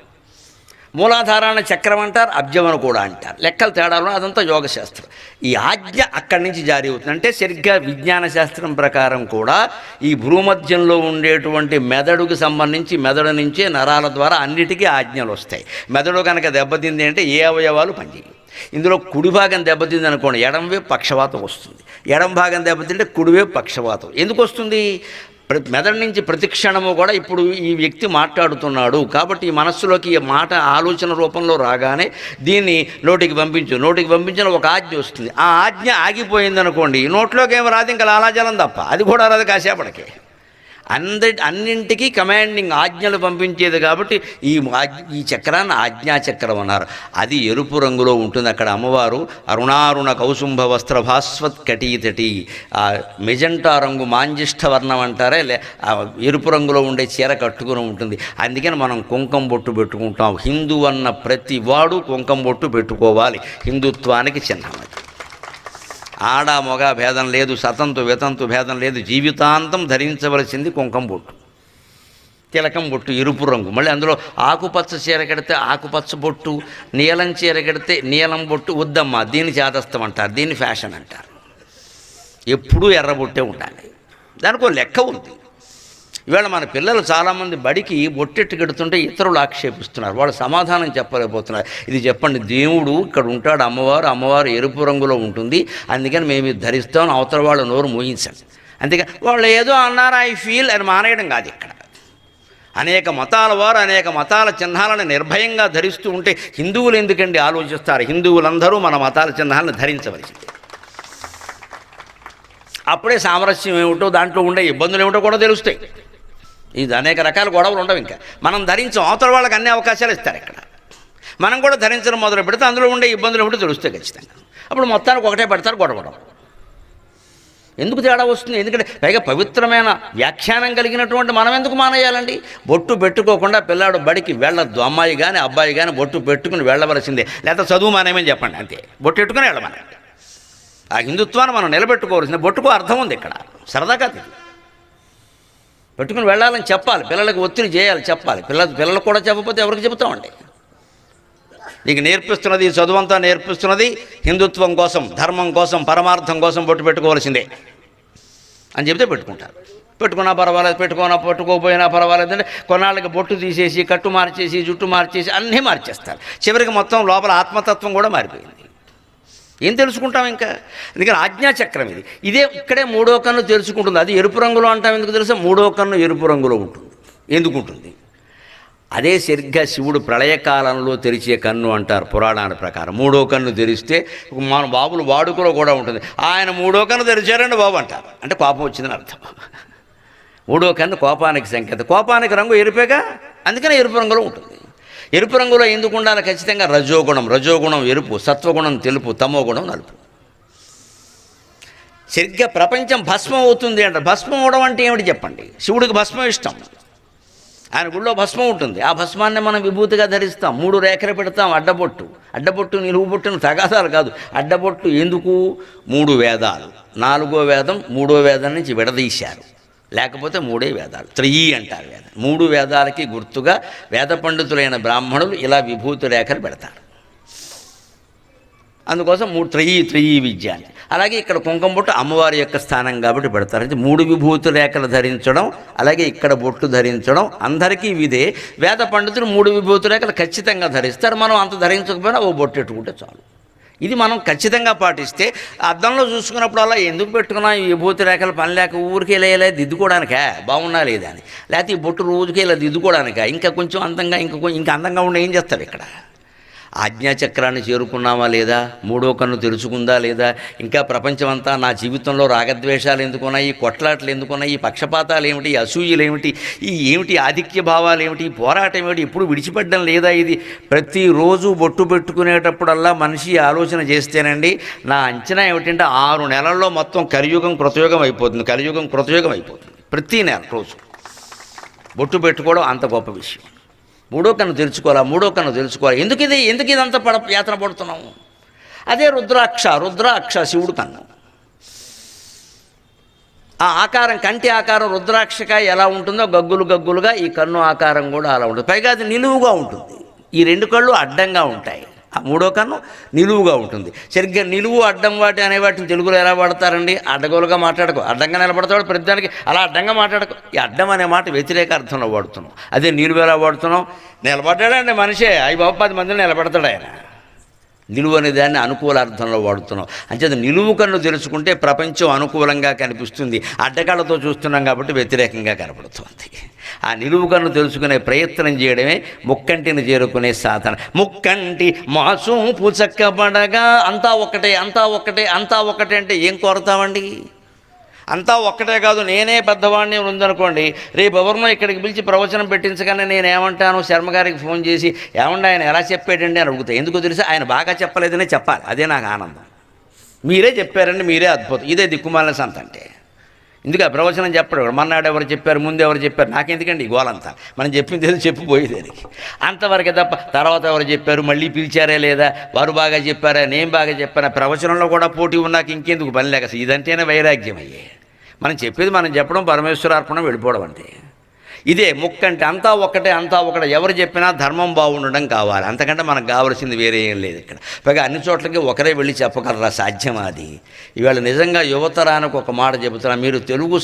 మూలాధారాన్ని చక్రం అంటారు, అబ్జం అని కూడా అంటారు. లెక్కల తేడాలు అదంతా యోగశాస్త్రం. ఈ ఆజ్ఞ అక్కడి నుంచి జారీ అవుతుంది. అంటే సరిగ్గా విజ్ఞాన శాస్త్రం ప్రకారం కూడా ఈ భూమధ్యంలో ఉండేటువంటి మెదడుకు సంబంధించి మెదడు నుంచే నరాల ద్వారా అన్నిటికీ ఆజ్ఞలు వస్తాయి. మెదడు కనుక దెబ్బతింది అంటే ఏ అవయవాలు పనిచేయవు. ఇందులో కుడి భాగం దెబ్బతింది అనుకోండి, ఎడంవైపు పక్షవాతం వస్తుంది. ఎడం భాగం దెబ్బతింటే కుడివైపు పక్షవాతం. ఎందుకు వస్తుంది? మెదడు నుంచి ప్రతిక్షణము కూడా ఇప్పుడు ఈ వ్యక్తి మాట్లాడుతున్నాడు కాబట్టి ఈ మనస్సులోకి ఈ మాట ఆలోచన రూపంలో రాగానే దీన్ని నోటికి పంపించిన ఒక ఆజ్ఞ వస్తుంది. ఆ ఆజ్ఞ ఆగిపోయిందనుకోండి, నోట్లోకి ఏమి రాదు, ఇంకా లాలాజలం తప్ప. అది కూడా రాదు కాసేపటికి. అన్నింటికీ కమాండింగ్ ఆజ్ఞలు పంపించేది కాబట్టి ఈ చక్రాన్ని ఆజ్ఞాచక్రం అన్నారు. అది ఎరుపు రంగులో ఉంటుంది. అక్కడ అమ్మవారు అరుణారుణ కౌసుంభ వస్త్ర భాస్వత్ కటీతటి, ఆ మెజెంటా రంగు మాంజిష్ఠ వర్ణం అంటారే, ఎరుపు రంగులో ఉండే చీర కట్టుకుని ఉంటుంది. అందుకని మనం కుంకుమ బొట్టు పెట్టుకుంటాం. హిందూ అన్న ప్రతి వాడు కుంకుమ బొట్టు పెట్టుకోవాలి. హిందుత్వానికి చిహ్నం అది. ఆడ మొగ భేదం లేదు, సతంతు వితంతు భేదం లేదు. జీవితాంతం ధరించవలసింది కుంకుమ బొట్టు, తిలకం బొట్టు, ఎరుపు రంగు. మళ్ళీ అందులో ఆకుపచ్చ చీర కడితే ఆకుపచ్చ బొట్టు, నీలం చీర కడితే నీలం బొట్టు వద్దమ్మా. దీన్ని చేదస్తం అంటారు, దీన్ని ఫ్యాషన్ అంటారు. ఎప్పుడూ ఎర్రబొట్టే ఉండాలి. దానికి లెక్క ఉంది. ఇవాళ మన పిల్లలు చాలామంది బడికి బొట్టెట్టు కడుతుంటే ఇతరులు ఆక్షేపిస్తున్నారు. వాళ్ళు సమాధానం చెప్పలేకపోతున్నారు. ఇది చెప్పండి, దేవుడు ఇక్కడ ఉంటాడు, అమ్మవారు ఎరుపు రంగులో ఉంటుంది, అందుకని మేము ఇది ధరిస్తాం, అవతల వాళ్ళు నోరు మోయించండి. అంతేగా వాళ్ళు ఏదో అన్నారు ఐ ఫీల్ అని మానేయడం కాదు. ఇక్కడ అనేక మతాల వారు అనేక మతాల చిహ్నాలను నిర్భయంగా ధరిస్తూ ఉంటే హిందువులు ఎందుకండి ఆలోచిస్తారు? హిందువులందరూ మన మతాల చిహ్నాలను ధరించవలసింది. అప్పుడే సామరస్యం ఏమిటో, దాంట్లో ఉండే ఇబ్బందులు ఏమిటో కూడా తెలుస్తాయి. ఇది అనేక రకాల గొడవలు ఉండవు. ఇంకా మనం ధరించాం, అవతల వాళ్ళకి అన్ని అవకాశాలు ఇస్తారు. ఇక్కడ మనం కూడా ధరించడం మొదలు పెడితే అందులో ఉండే ఇబ్బందులు ఏమిటో తెలుస్తాయి ఖచ్చితంగా. అప్పుడు మొత్తానికి ఒకటే పెడతారు, గొడవడం. ఎందుకు తేడా వస్తుంది? ఎందుకంటే పైగా పవిత్రమైన వ్యాఖ్యానం కలిగినటువంటి మనం ఎందుకు మానేయాలండి? బొట్టు పెట్టుకోకుండా పిల్లాడు బడికి వెళ్ళొద్దు. అమ్మాయి కానీ అబ్బాయి కానీ బొట్టు పెట్టుకుని వెళ్ళవలసిందే. లేకపోతే చదువు మానేమని చెప్పండి, అంతే. బొట్టు పెట్టుకుని వెళ్ళమనండి. ఆ హిందుత్వాన్ని మనం నిలబెట్టుకోవాల్సింది. బొట్టుకు అర్థం ఉంది ఇక్కడ, సరదా కాదు. పెట్టుకుని వెళ్ళాలని చెప్పాలి, పిల్లలకు ఒత్తిడి చేయాలి, చెప్పాలి. పిల్లలకు కూడా చెప్పకపోతే ఎవరికి చెబుతామండి? నీకు నేర్పిస్తున్నది, చదువంతా నేర్పిస్తున్నది హిందుత్వం కోసం, ధర్మం కోసం, పరమార్థం కోసం బొట్టు పెట్టుకోవాల్సిందే అని చెబితే పెట్టుకుంటారు. పెట్టుకున్నా పర్వాలేదు, పెట్టుకోకపోయినా పర్వాలేదు అంటే కొన్నాళ్ళకి బొట్టు తీసేసి, కట్టు మార్చేసి, జుట్టు మార్చేసి అన్నీ మార్చేస్తారు. చివరికి మొత్తం లోపల ఆత్మతత్వం కూడా మారిపోయింది. ఏం తెలుసుకుంటాం ఇంకా? ఎందుకంటే ఆజ్ఞాచక్రం ఇది. ఇక్కడే మూడో కన్ను తెలుసుకుంటుంది. అది ఎరుపు రంగులో అంటాం. ఎందుకు తెలుసా? మూడో కన్ను ఎరుపు రంగులో ఉంటుంది. ఎందుకు ఉంటుంది? అదే సరిగ్గా శివుడు ప్రళయకాలంలో తెరిచే కన్ను అంటారు పురాణాల ప్రకారం. మూడో కన్ను తెరిస్తే మన బాబులు వాడుకలో కూడా ఉంటుంది. ఆయన మూడో కన్ను తెరిచారండి బాబు అంటారు. అంటే కోపం వచ్చిందని అర్థం. మూడో కన్ను కోపానికి సంకేతం. కోపానికి రంగు ఎరుపేగా, అందుకనే ఎరుపు రంగులో ఉంటుంది. ఎరుపు రంగులో ఎందుకు ఉండాలి? ఖచ్చితంగా రజోగుణం ఎరుపు, సత్వగుణం తెలుపు, తమోగుణం నలుపు. సరిగ్గా ప్రపంచం భస్మం అవుతుంది అంటారు. భస్మం అవడం అంటే ఏమిటి చెప్పండి? శివుడికి భస్మం ఇష్టం, ఆయన గుళ్ళో భస్మం ఉంటుంది. ఆ భస్మాన్ని మనం విభూతిగా ధరిస్తాం, 3 రేఖలు పెడతాం. అడ్డబొట్టు నిలువు బొట్టును తగాదాలు కాదు. అడ్డబొట్టు ఎందుకు? 3 వేదాలు, 4వ వేదం 3వ వేదం నుంచి విడదీశారు, లేకపోతే 3 వేదాలు, 3 అంటారు వేదం. 3 వేదాలకి గుర్తుగా వేద పండితులైన బ్రాహ్మణులు ఇలా విభూతి రేఖలు పెడతారు. అందుకోసం 3 విద్య అని. అలాగే ఇక్కడ కుంకుమ బొట్టు అమ్మవారి యొక్క స్థానం కాబట్టి పెడతారు. అంటే 3 విభూతి రేఖలు ధరించడం, అలాగే ఇక్కడ బొట్టు ధరించడం అందరికీ ఇదే. వేద పండితులు 3 విభూతి రేఖలు ఖచ్చితంగా ధరిస్తారు. మనం అంత ధరించకపోయినా ఓ బొట్టు పెట్టుకుంటే చాలు. ఇది మనం ఖచ్చితంగా పాటిస్తే అద్దంలో చూసుకున్నప్పుడు అలా ఎందుకు పెట్టుకున్నా ఈ విభూతి రేఖలు పని లేక ఊరికే ఇలా దిద్దుకోవడానికా, బాగున్నా లేదా అని, లేకపోతే ఈ బొట్టు రోజుకే ఇలా దిద్దుకోవడానికా, ఇంకా కొంచెం అందంగా ఇంకా అందంగా ఉండి ఏం చేస్తారు? ఇక్కడ ఆజ్ఞాచక్రాన్ని చేరుకున్నామా లేదా? 3వ కన్ను తెరుచుకుందా లేదా? ఇంకా ప్రపంచమంతా నా జీవితంలో రాగద్వేషాలు ఎందుకున్నాయి, ఈ కొట్లాటలు ఎందుకున్నాయి, ఈ పక్షపాతాలు ఏమిటి, ఈ అసూయలు ఏమిటి, ఏమిటి ఆధిక్య భావాలు ఏమిటి, ఈ పోరాటం ఏమిటి, ఇప్పుడు విడిచిపెట్టడం లేదా? ఇది ప్రతిరోజు బొట్టు పెట్టుకునేటప్పుడల్లా మనిషి ఆలోచన చేస్తేనండి, నా అంచనా ఏమిటంటే 6 నెలల్లో మొత్తం కలియుగం కృతయుగం అయిపోతుంది. ప్రతి నెల రోజు బొట్టు పెట్టుకోవడం అంత గొప్ప విషయం. 3వ కన్ను తెలుసుకోవాలి. ఎందుకు ఇదంతా యాత్ర పడుతున్నాము? అదే రుద్రాక్ష శివుడు కన్ను. ఆ ఆకారం, కంటి ఆకారం రుద్రాక్షకాయ ఎలా ఉంటుందో గగ్గులుగా ఈ కన్ను ఆకారం కూడా అలా ఉంటుంది. పైగా అది నిలువుగా ఉంటుంది. ఈ 2 కళ్ళు అడ్డంగా ఉంటాయి, ఆ 3వ కన్ను నిలువుగా ఉంటుంది. సరిగ్గా నిలువు అడ్డం అనే వాటిని తెలుగులో ఎలా వాడతారండి? అడ్డగోలుగా మాట్లాడకు, అడ్డంగా నిలబడతాడు ప్రతిదానికి, అలా అడ్డంగా మాట్లాడకు. ఈ అడ్డం అనే మాట వ్యతిరేక అర్థంలో వాడుతున్నాం. అదే నిలువు ఎలా వాడుతున్నాం? నిలబడ్డాడండి మనిషే, 10 మందిని నిలబెడతాడు ఆయన. నిలువు అనే దాన్ని అనుకూల అర్థంలో వాడుతున్నాం. అంచేత నిలువు కన్ను తెలుసుకుంటే ప్రపంచం అనుకూలంగా కనిపిస్తుంది. అడ్డకాళ్ళతో చూస్తున్నాం కాబట్టి వ్యతిరేకంగా కనపడుతుంది. ఆ నిలువు కన్ను తెలుసుకునే ప్రయత్నం చేయడమే ముక్కంటిని చేరుకునే సాధన. ముక్కంటి మాసూపు చక్కబడగా అంతా ఒక్కటే అంటే ఏం కోరుతామండి? అంతా ఒక్కటే కాదు, నేనే పెద్దవాడిని ఉందనుకోండి, రేపు ఎవరినో ఇక్కడికి పిలిచి ప్రవచనం పెట్టించగానే నేనేమంటాను? శర్మగారికి ఫోన్ చేసి, ఏమండి ఆయన ఎలా చెప్పాడండి అని అడుగుతా. ఎందుకు తెలిసి ఆయన బాగా చెప్పలేదనే చెప్పాలి. అదే నాకు ఆనందం. మీరే చెప్పారండి, మీరే అద్భుతం. ఇదే దిక్కుమాలిన సంత అంటే. ఎందుకు ప్రవచనం చెప్పడం? మన్నాడు ఎవరు చెప్పారు, ముందు ఎవరు చెప్పారు, నాకెందుకండి ఈ గోలంతా? మనం చెప్పింది ఏదో చెప్పిపోయేదానికి అంతవరకే తప్ప తర్వాత ఎవరు చెప్పారు, మళ్ళీ పిలిచారే లేదా, వారు బాగా చెప్పారా, నేను బాగా చెప్పానా, ప్రవచనంలో కూడా పోటీ ఉన్నాక ఇంకెందుకు పని లేక ఇదంటేనే వైరాగ్యం అయ్యే. మనం చెప్పేది మనం చెప్పడం, పరమేశ్వరార్పణ వెళ్ళిపోవడం అంతే. ఇదే ముక్కంటే అంతా ఒకటే. ఎవరు చెప్పినా ధర్మం బాగుండడం కావాలి, అంతకంటే మనకు కావాల్సింది వేరే ఏం లేదు ఇక్కడ. పైగా అన్ని చోట్లకి ఒకరే వెళ్ళి చెప్పగలరా? సాధ్యమా అది? ఇవాళ నిజంగా యువతరానికి ఒక మాట చెబుతున్నా, మీరు తెలుగు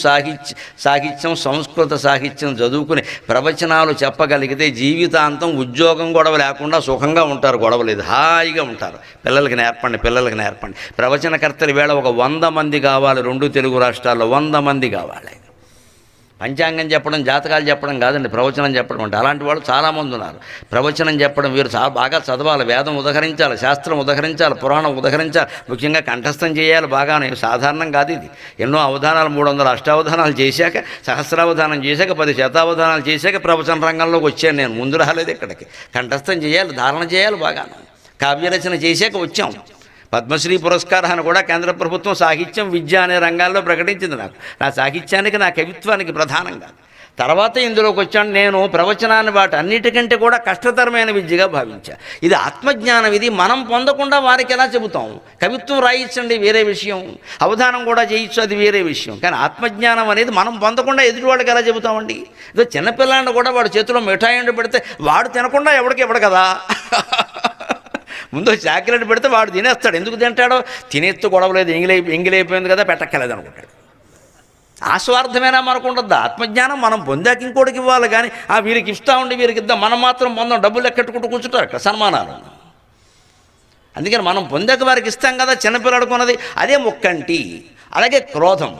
సాహిత్యం సంస్కృత సాహిత్యం చదువుకుని ప్రవచనాలు చెప్పగలిగితే జీవితాంతం ఉద్యోగం గొడవ లేకుండా సుఖంగా ఉంటారు. గొడవ లేదు, హాయిగా ఉంటారు. పిల్లలకి నేర్పండి. ప్రవచనకర్తలు వేళ ఒక 100 మంది కావాలి. 2 తెలుగు రాష్ట్రాల్లో 100 మంది కావాలి. పంచాంగం చెప్పడం, జాతకాలు చెప్పడం కాదండి, ప్రవచనం చెప్పడం అంటే. అలాంటి వాళ్ళు చాలామంది ఉన్నారు. ప్రవచనం చెప్పడం వీరు బాగా చదవాలి, వేదం ఉదహరించాలి, శాస్త్రం ఉదహరించాలి, పురాణం ఉదహరించాలి, ముఖ్యంగా కంఠస్థం చేయాలి. బాగానే సాధారణం కాదు ఇది. ఎన్నో అవధానాలు, 300 అష్టావధానాలు చేశాక, సహస్రావధానం చేశాక, 10 శతావధానాలు చేశాక ప్రవచన రంగంలోకి వచ్చాను నేను. ముందు రాలేదు ఇక్కడికి. కంఠస్థం చేయాలి, ధారణ చేయాలి, బాగాను కావ్యరచన చేశాక వచ్చాం. పద్మశ్రీ పురస్కారాన్ని కూడా కేంద్ర ప్రభుత్వం సాహిత్యం, విద్య అనే రంగాల్లో ప్రకటించింది. నా సాహిత్యానికి, నా కవిత్వానికి ప్రధానంగా. తర్వాత ఇందులోకి వచ్చాను నేను. ప్రవచనాన్ని వాటి అన్నిటికంటే కూడా కష్టతరమైన విద్యగా భావించా. ఇది ఆత్మజ్ఞానం. ఇది మనం పొందకుండా వారికి ఎలా చెబుతాం? కవిత్వం రాయించండి, వేరే విషయం. అవధానం కూడా చేయొచ్చు, అది వేరే విషయం. కానీ ఆత్మజ్ఞానం అనేది మనం పొందకుండా ఎదుటి వాళ్ళకి ఎలా చెబుతామండి? ఇదో చిన్నపిల్లాన్ని కూడా వాడు చేతిలో మిఠాయి పెడితే వాడు తినకుండా ఎవడికి ఇవ్వడు కదా. ముందు చాక్లెట్ పెడితే వాడు తినేస్తాడు. ఎందుకు తింటాడో? తినేస్తూ గొడవలేదు, ఎంగిలైపోయింది కదా, పెట్టక్కర్లేదు అనుకుంటాడు. ఆస్వార్థమైనా మనకు ఉండద్దు. ఆత్మజ్ఞానం మనం పొందాక ఇంకోటికి ఇవ్వాలి, కానీ వీరికి ఇస్తా ఉండి వీరికి ఇద్దాం, మనం మాత్రం పొందాం, డబ్బులు లెక్కెట్టుకుంటూ కూర్చుంటారు అక్కడ సన్మానాలు. అందుకని మనం పొందాక వారికి ఇస్తాం కదా. చిన్నపిల్లడుకున్నది అదే ముక్కంటి. అలాగే క్రోధం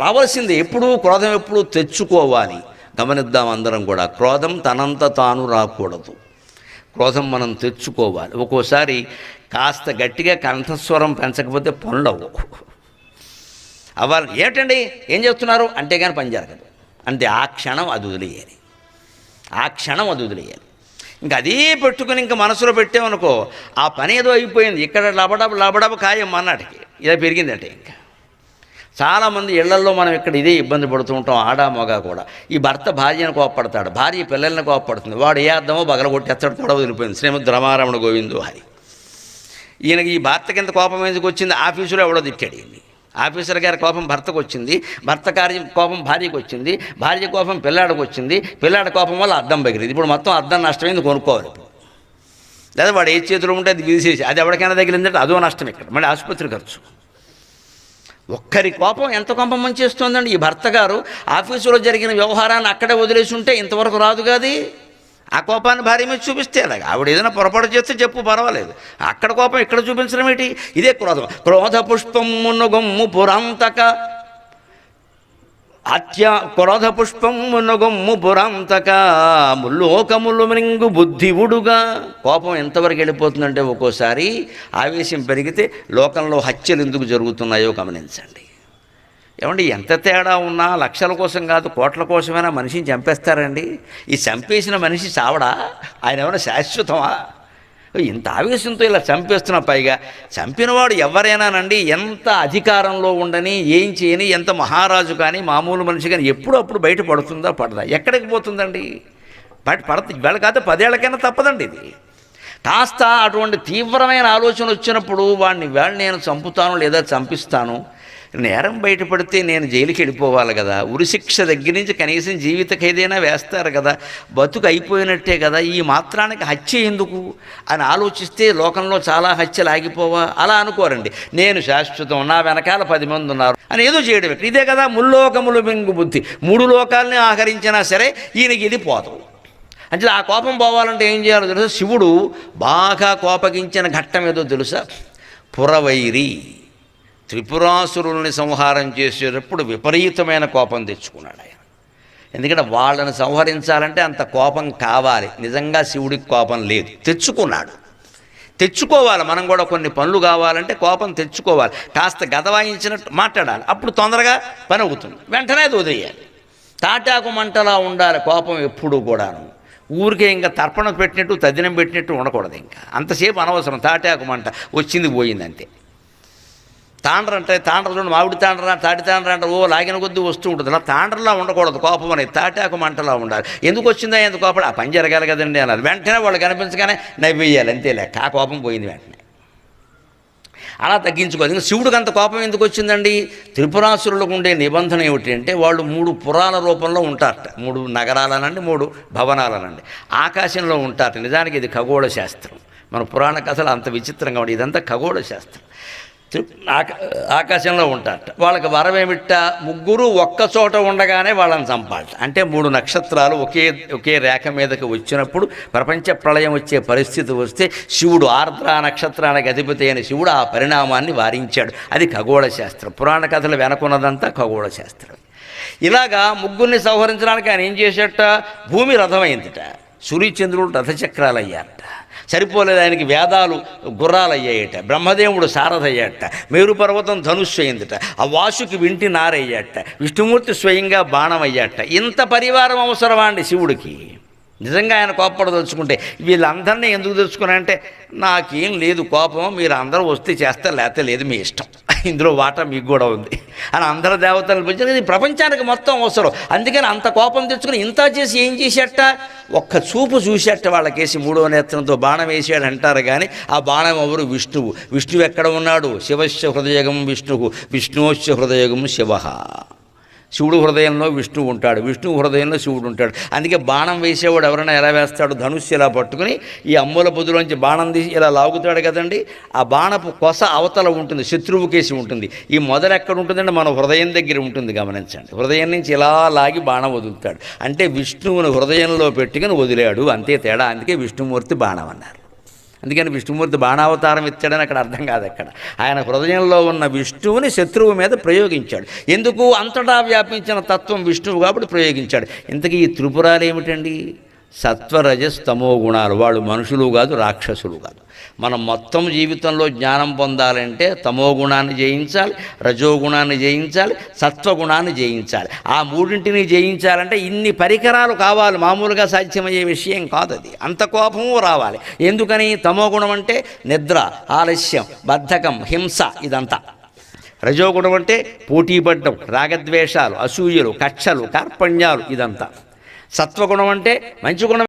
రావాల్సిందే. క్రోధం ఎప్పుడు తెచ్చుకోవాలి. గమనిద్దాం అందరం కూడా. క్రోధం తనంత తాను రాకూడదు. క్రోధం మనం తెచ్చుకోవాలి. ఒక్కోసారి కాస్త గట్టిగా కంఠస్వరం పెంచకపోతే పనులు అవ్వాలి. ఏమిటండి ఏం చేస్తున్నారు అంటే కానీ పని జరగదు. అంటే ఆ క్షణం అది వదిలేయాలి. ఇంక అదే పెట్టుకుని ఇంక మనసులో పెట్టామనుకో ఆ పని ఏదో అయిపోయింది. ఇక్కడ లబడబ ఖాయం అన్నాటికి ఇలా పెరిగిందంటే ఇంకా చాలామంది ఇళ్లల్లో మనం ఇక్కడ ఇదే ఇబ్బంది పడుతూ ఉంటాం. ఆడా మగ కూడా. ఈ భర్త భార్యను కోప్పడతాడు, భార్య పిల్లల్ని కోప్పడుతుంది, వాడు ఏ అర్థమో బగలగొట్టేస్తాడు, కూడా వదిలిపోయింది. శ్రీమద్ రమారమణ గోవిందు హరి. ఈయనకి ఈ భర్త కింద కోపం ఎందుకు వచ్చింది? ఆఫీసులో ఎవడో తిట్టాడు ఈయన్ని. ఆఫీసర్ గారి కోపం భర్తకు వచ్చింది, భర్త కోపం భార్యకు వచ్చింది, భార్య కోపం పిల్లాడికి వచ్చింది, పిల్లాడి కోపం వల్ల అద్దం పగిలింది. ఇప్పుడు మొత్తం అద్దం నష్టమైంది, కొనుక్కోవాలి. లేదా వాడు ఏ చేతిలో ఉంటే అది విధిసేసి అది ఎవరికైనా తగిలిందంటే అదో నష్టం. ఇక్కడ మళ్ళీ ఆసుపత్రి ఖర్చు. ఒక్కరి కోపం ఎంత కోపం మంచేస్తుందండి. ఈ భర్త గారు ఆఫీసులో జరిగిన వ్యవహారాన్ని అక్కడే వదిలేసి ఉంటే ఇంతవరకు రాదు కాదు. ఆ కోపాన్ని భార్య మీద చూపిస్తే అలాగా. ఆవిడ ఏదైనా పొరపాటు చేస్తే చెప్పు, పర్వాలేదు. అక్కడ కోపం ఇక్కడ చూపించడం ఏంటి? ఇదే క్రోధం. క్రోధ పుష్పమును గొమ్ము పురాంతక క్రోధ పుష్పమును గొమ్ము పురాంతక ముల్లోకములు మృంగు బుద్ధివుడుగా. కోపం ఎంతవరకు వెళ్ళిపోతుందంటే ఒక్కోసారి ఆవేశం పెరిగితే లోకంలో హత్యలు ఎందుకు జరుగుతున్నాయో గమనించండి. ఏమండి, ఎంత తేడా ఉన్నా లక్షల కోసం కాదు కోట్ల కోసమైనా మనిషిని చంపేస్తారండి. ఈ చంపేసిన మనిషి చావడా? ఆయన ఏమైనా శాశ్వతమా? ఇంత ఆవేశంతో ఇలా చంపేస్తున్నా. పైగా చంపినవాడు ఎవరైనానండి, ఎంత అధికారంలో ఉండని, ఏం చేయని, ఎంత మహారాజు కానీ మామూలు మనిషి కానీ ఎప్పుడప్పుడు బయట పడుతుందా పడదా? ఎక్కడికి పోతుందండి? బయట పడుతుంది. ఇవాళ కాదు 10 ఏళ్ళకైనా తప్పదండి ఇది. కాస్త అటువంటి తీవ్రమైన ఆలోచన వచ్చినప్పుడు వాడిని ఇవాళ నేను చంపుతాను లేదా చంపిస్తాను, నేరం బయటపడితే నేను జైలుకి వెళ్ళిపోవాలి కదా, ఉరిశిక్ష దగ్గర నుంచి కనీసం జీవిత ఖైదైనా వేస్తారు కదా, బతుకు అయిపోయినట్టే కదా, ఈ మాత్రానికి హత్య ఎందుకు అని ఆలోచిస్తే లోకంలో చాలా హత్యలు ఆగిపోవా? అలా అనుకోరండి. నేను శాశ్వతం, నా వెనకాల 10 మంది ఉన్నారు అని ఏదో చేయడం. ఇదే కదా ముల్లోకములు మింగు బుద్ధి. 3 లోకాలని ఆహరించినా సరే ఈయనకి ఇది పోదు. అంటే ఆ కోపం పోవాలంటే ఏం చేయాలో తెలుసా? శివుడు బాగా కోపగించిన ఘట్టం ఏదో తెలుసా? పురవైరి. త్రిపురాసురుల్ని సంహారం చేసేటప్పుడు విపరీతమైన కోపం తెచ్చుకున్నాడు ఆయన. ఎందుకంటే వాళ్ళని సంహరించాలంటే అంత కోపం కావాలి. నిజంగా శివుడికి కోపం లేదు, తెచ్చుకోవాలి. మనం కూడా కొన్ని పనులు కావాలంటే కోపం తెచ్చుకోవాలి. కాస్త గదవాయించినట్టు మాట్లాడాలి, అప్పుడు తొందరగా పని అవుతుంది. వెంటనే అది వదిలేయాలి. తాటాకు మంటలా ఉండాలి కోపం ఎప్పుడూ కూడాను. ఊరికే ఇంకా తర్పణ పెట్టినట్టు తద్దినం పెట్టినట్టు ఉండకూడదు. ఇంకా అంతసేపు అనవసరం. తాటాకు మంట వచ్చింది పోయింది అంతే. తాండ్ర అంటే తాండ్రలో మామిడి తాండ్ర, తాటి తాండ్ర అంటే ఓ లాగిన కొద్దీ వస్తూ ఉంటుంది. అలా తాండ్రలా ఉండకూడదు కోపం అనేది, తాటాకు మంటలా ఉండాలి. ఎందుకు వచ్చిందా ఎందుకు కోపం? ఆ పని జరగాలి కదండి అన్నారు. వెంటనే వాళ్ళు కనిపించగానే నవ్వేయాలి, అంతే లెక్క. ఆ కోపం పోయింది వెంటనే. అలా తగ్గించుకోవాలి. ఇంకా శివుడికి అంత కోపం ఎందుకు వచ్చిందండి? త్రిపురాసురులకు ఉండే నిబంధన ఏమిటి అంటే వాళ్ళు 3 పురాల రూపంలో ఉంటారట. 3 నగరాలనండి, 3 భవనాలనండి, ఆకాశంలో ఉంటారట. నిజానికి ఇది ఖగోళ శాస్త్రం. మన పురాణ కథలు అంత విచిత్రంగా ఉండే, ఇదంతా ఖగోళ శాస్త్రం. ఆకాశంలో ఉంటారట. వాళ్ళకి వరమేమిట? 3 ఒక్క చోట ఉండగానే వాళ్ళని చంపాలట. అంటే 3 నక్షత్రాలు ఒకే రేఖ మీదకి వచ్చినప్పుడు ప్రపంచ ప్రళయం వచ్చే పరిస్థితి వస్తే శివుడు, ఆర్ద్ర నక్షత్రానికి అధిపతి అయిన శివుడు ఆ పరిణామాన్ని వారించాడు. అది ఖగోళ శాస్త్రం. పురాణ కథలు వెనకున్నదంతా ఖగోళ శాస్త్రం. ఇలాగా 3 సంహరించడానికి ఆయన ఏం చేసేట? భూమి రథమైందిట, సూర్యచంద్రుడు రథచక్రాలు అయ్యారట. సరిపోలేదు, ఆయనకి వేదాలు గుర్రాలు అయ్యాయట, బ్రహ్మదేవుడు సారథ అయ్యాట, మేరు పర్వతం ధనుస్సు అయిందట, ఆ వాసుకి వింటి నారయ్యాట, విష్ణుమూర్తి స్వయంగా బాణం అయ్యాట. ఇంత పరివారం అవసరమా అండి శివుడికి? నిజంగా ఆయన కోపడదలుచుకుంటే వీళ్ళందరినీ ఎందుకు తెచ్చుకున్నారంటే, నాకేం లేదు కోపం, మీరు అందరూ వస్తే చేస్తారు, లేకపోతే లేదు, మీ ఇష్టం, ఇందులో వాటా మీకు కూడా ఉంది అని అందరు దేవతలు పెంచారు. ఇది ప్రపంచానికి మొత్తం అవసరం. అందుకని అంత కోపం తెచ్చుకుని ఇంత చేసి ఏం చేసేట? ఒక్క చూపు చూసేట వాళ్ళకేసి 3వ నేత్రంతో బాణం వేసాడు అంటారు. కానీ ఆ బాణం ఎవరు? విష్ణువు. విష్ణువు ఎక్కడ ఉన్నాడు? శివస్య హృదయగం విష్ణువు, విష్ణువస్య హృదయగం శివ. శివుడు హృదయంలో విష్ణువు ఉంటాడు, విష్ణువు హృదయంలో శివుడు ఉంటాడు. అందుకే బాణం వేసేవాడు ఎవరైనా ఎలా వేస్తాడు? ధనుస్సు ఇలా పట్టుకుని ఈ అమ్ముల బుద్ధులోంచి బాణం తీసి ఇలా లాగుతాడు కదండి. ఆ బాణపు కొస అవతల ఉంటుంది, శత్రువు కేసి ఉంటుంది. ఈ మొదలు ఎక్కడ ఉంటుందంటే మన హృదయం దగ్గర ఉంటుంది. గమనించండి, హృదయం నుంచి ఇలా లాగి బాణం వదులుతాడు. అంటే విష్ణువుని హృదయంలో పెట్టుకుని వదిలాడు, అంతే తేడా. అందుకే విష్ణుమూర్తి బాణం అన్నారు. అందుకని విష్ణుమూర్తి బాణావతారం ఎత్తాడని అక్కడ అర్థం కాదు. అక్కడ ఆయన హృదయంలో ఉన్న విష్ణువుని శత్రువు మీద ప్రయోగించాడు. ఎందుకు? అంతటా వ్యాపించిన తత్వం విష్ణువు కాబట్టి ప్రయోగించాడు. ఇంతకీ ఈ త్రిపురాలు ఏమిటండి? సత్వరజస్ తమో గుణాలు. వాళ్ళు మనుషులు కాదు, రాక్షసులు కాదు. మనం మొత్తం జీవితంలో జ్ఞానం పొందాలంటే తమో గుణాన్ని జయించాలి, రజోగుణాన్ని జయించాలి, సత్వగుణాన్ని జయించాలి. ఆ మూడింటిని జయించాలంటే ఇన్ని పరికరాలు కావాలి, మామూలుగా సాధ్యమయ్యే విషయం కాదు అది. అంత కోపము రావాలి. ఎందుకని? తమో గుణం అంటే నిద్ర, ఆలస్యం, బద్ధకం, హింస, ఇదంతా. రజోగుణం అంటే పోటీపడ్డం, రాగద్వేషాలు, అసూయలు, కక్షలు, కార్పణ్యాలు, ఇదంతా. సత్వగుణం అంటే మంచి గుణం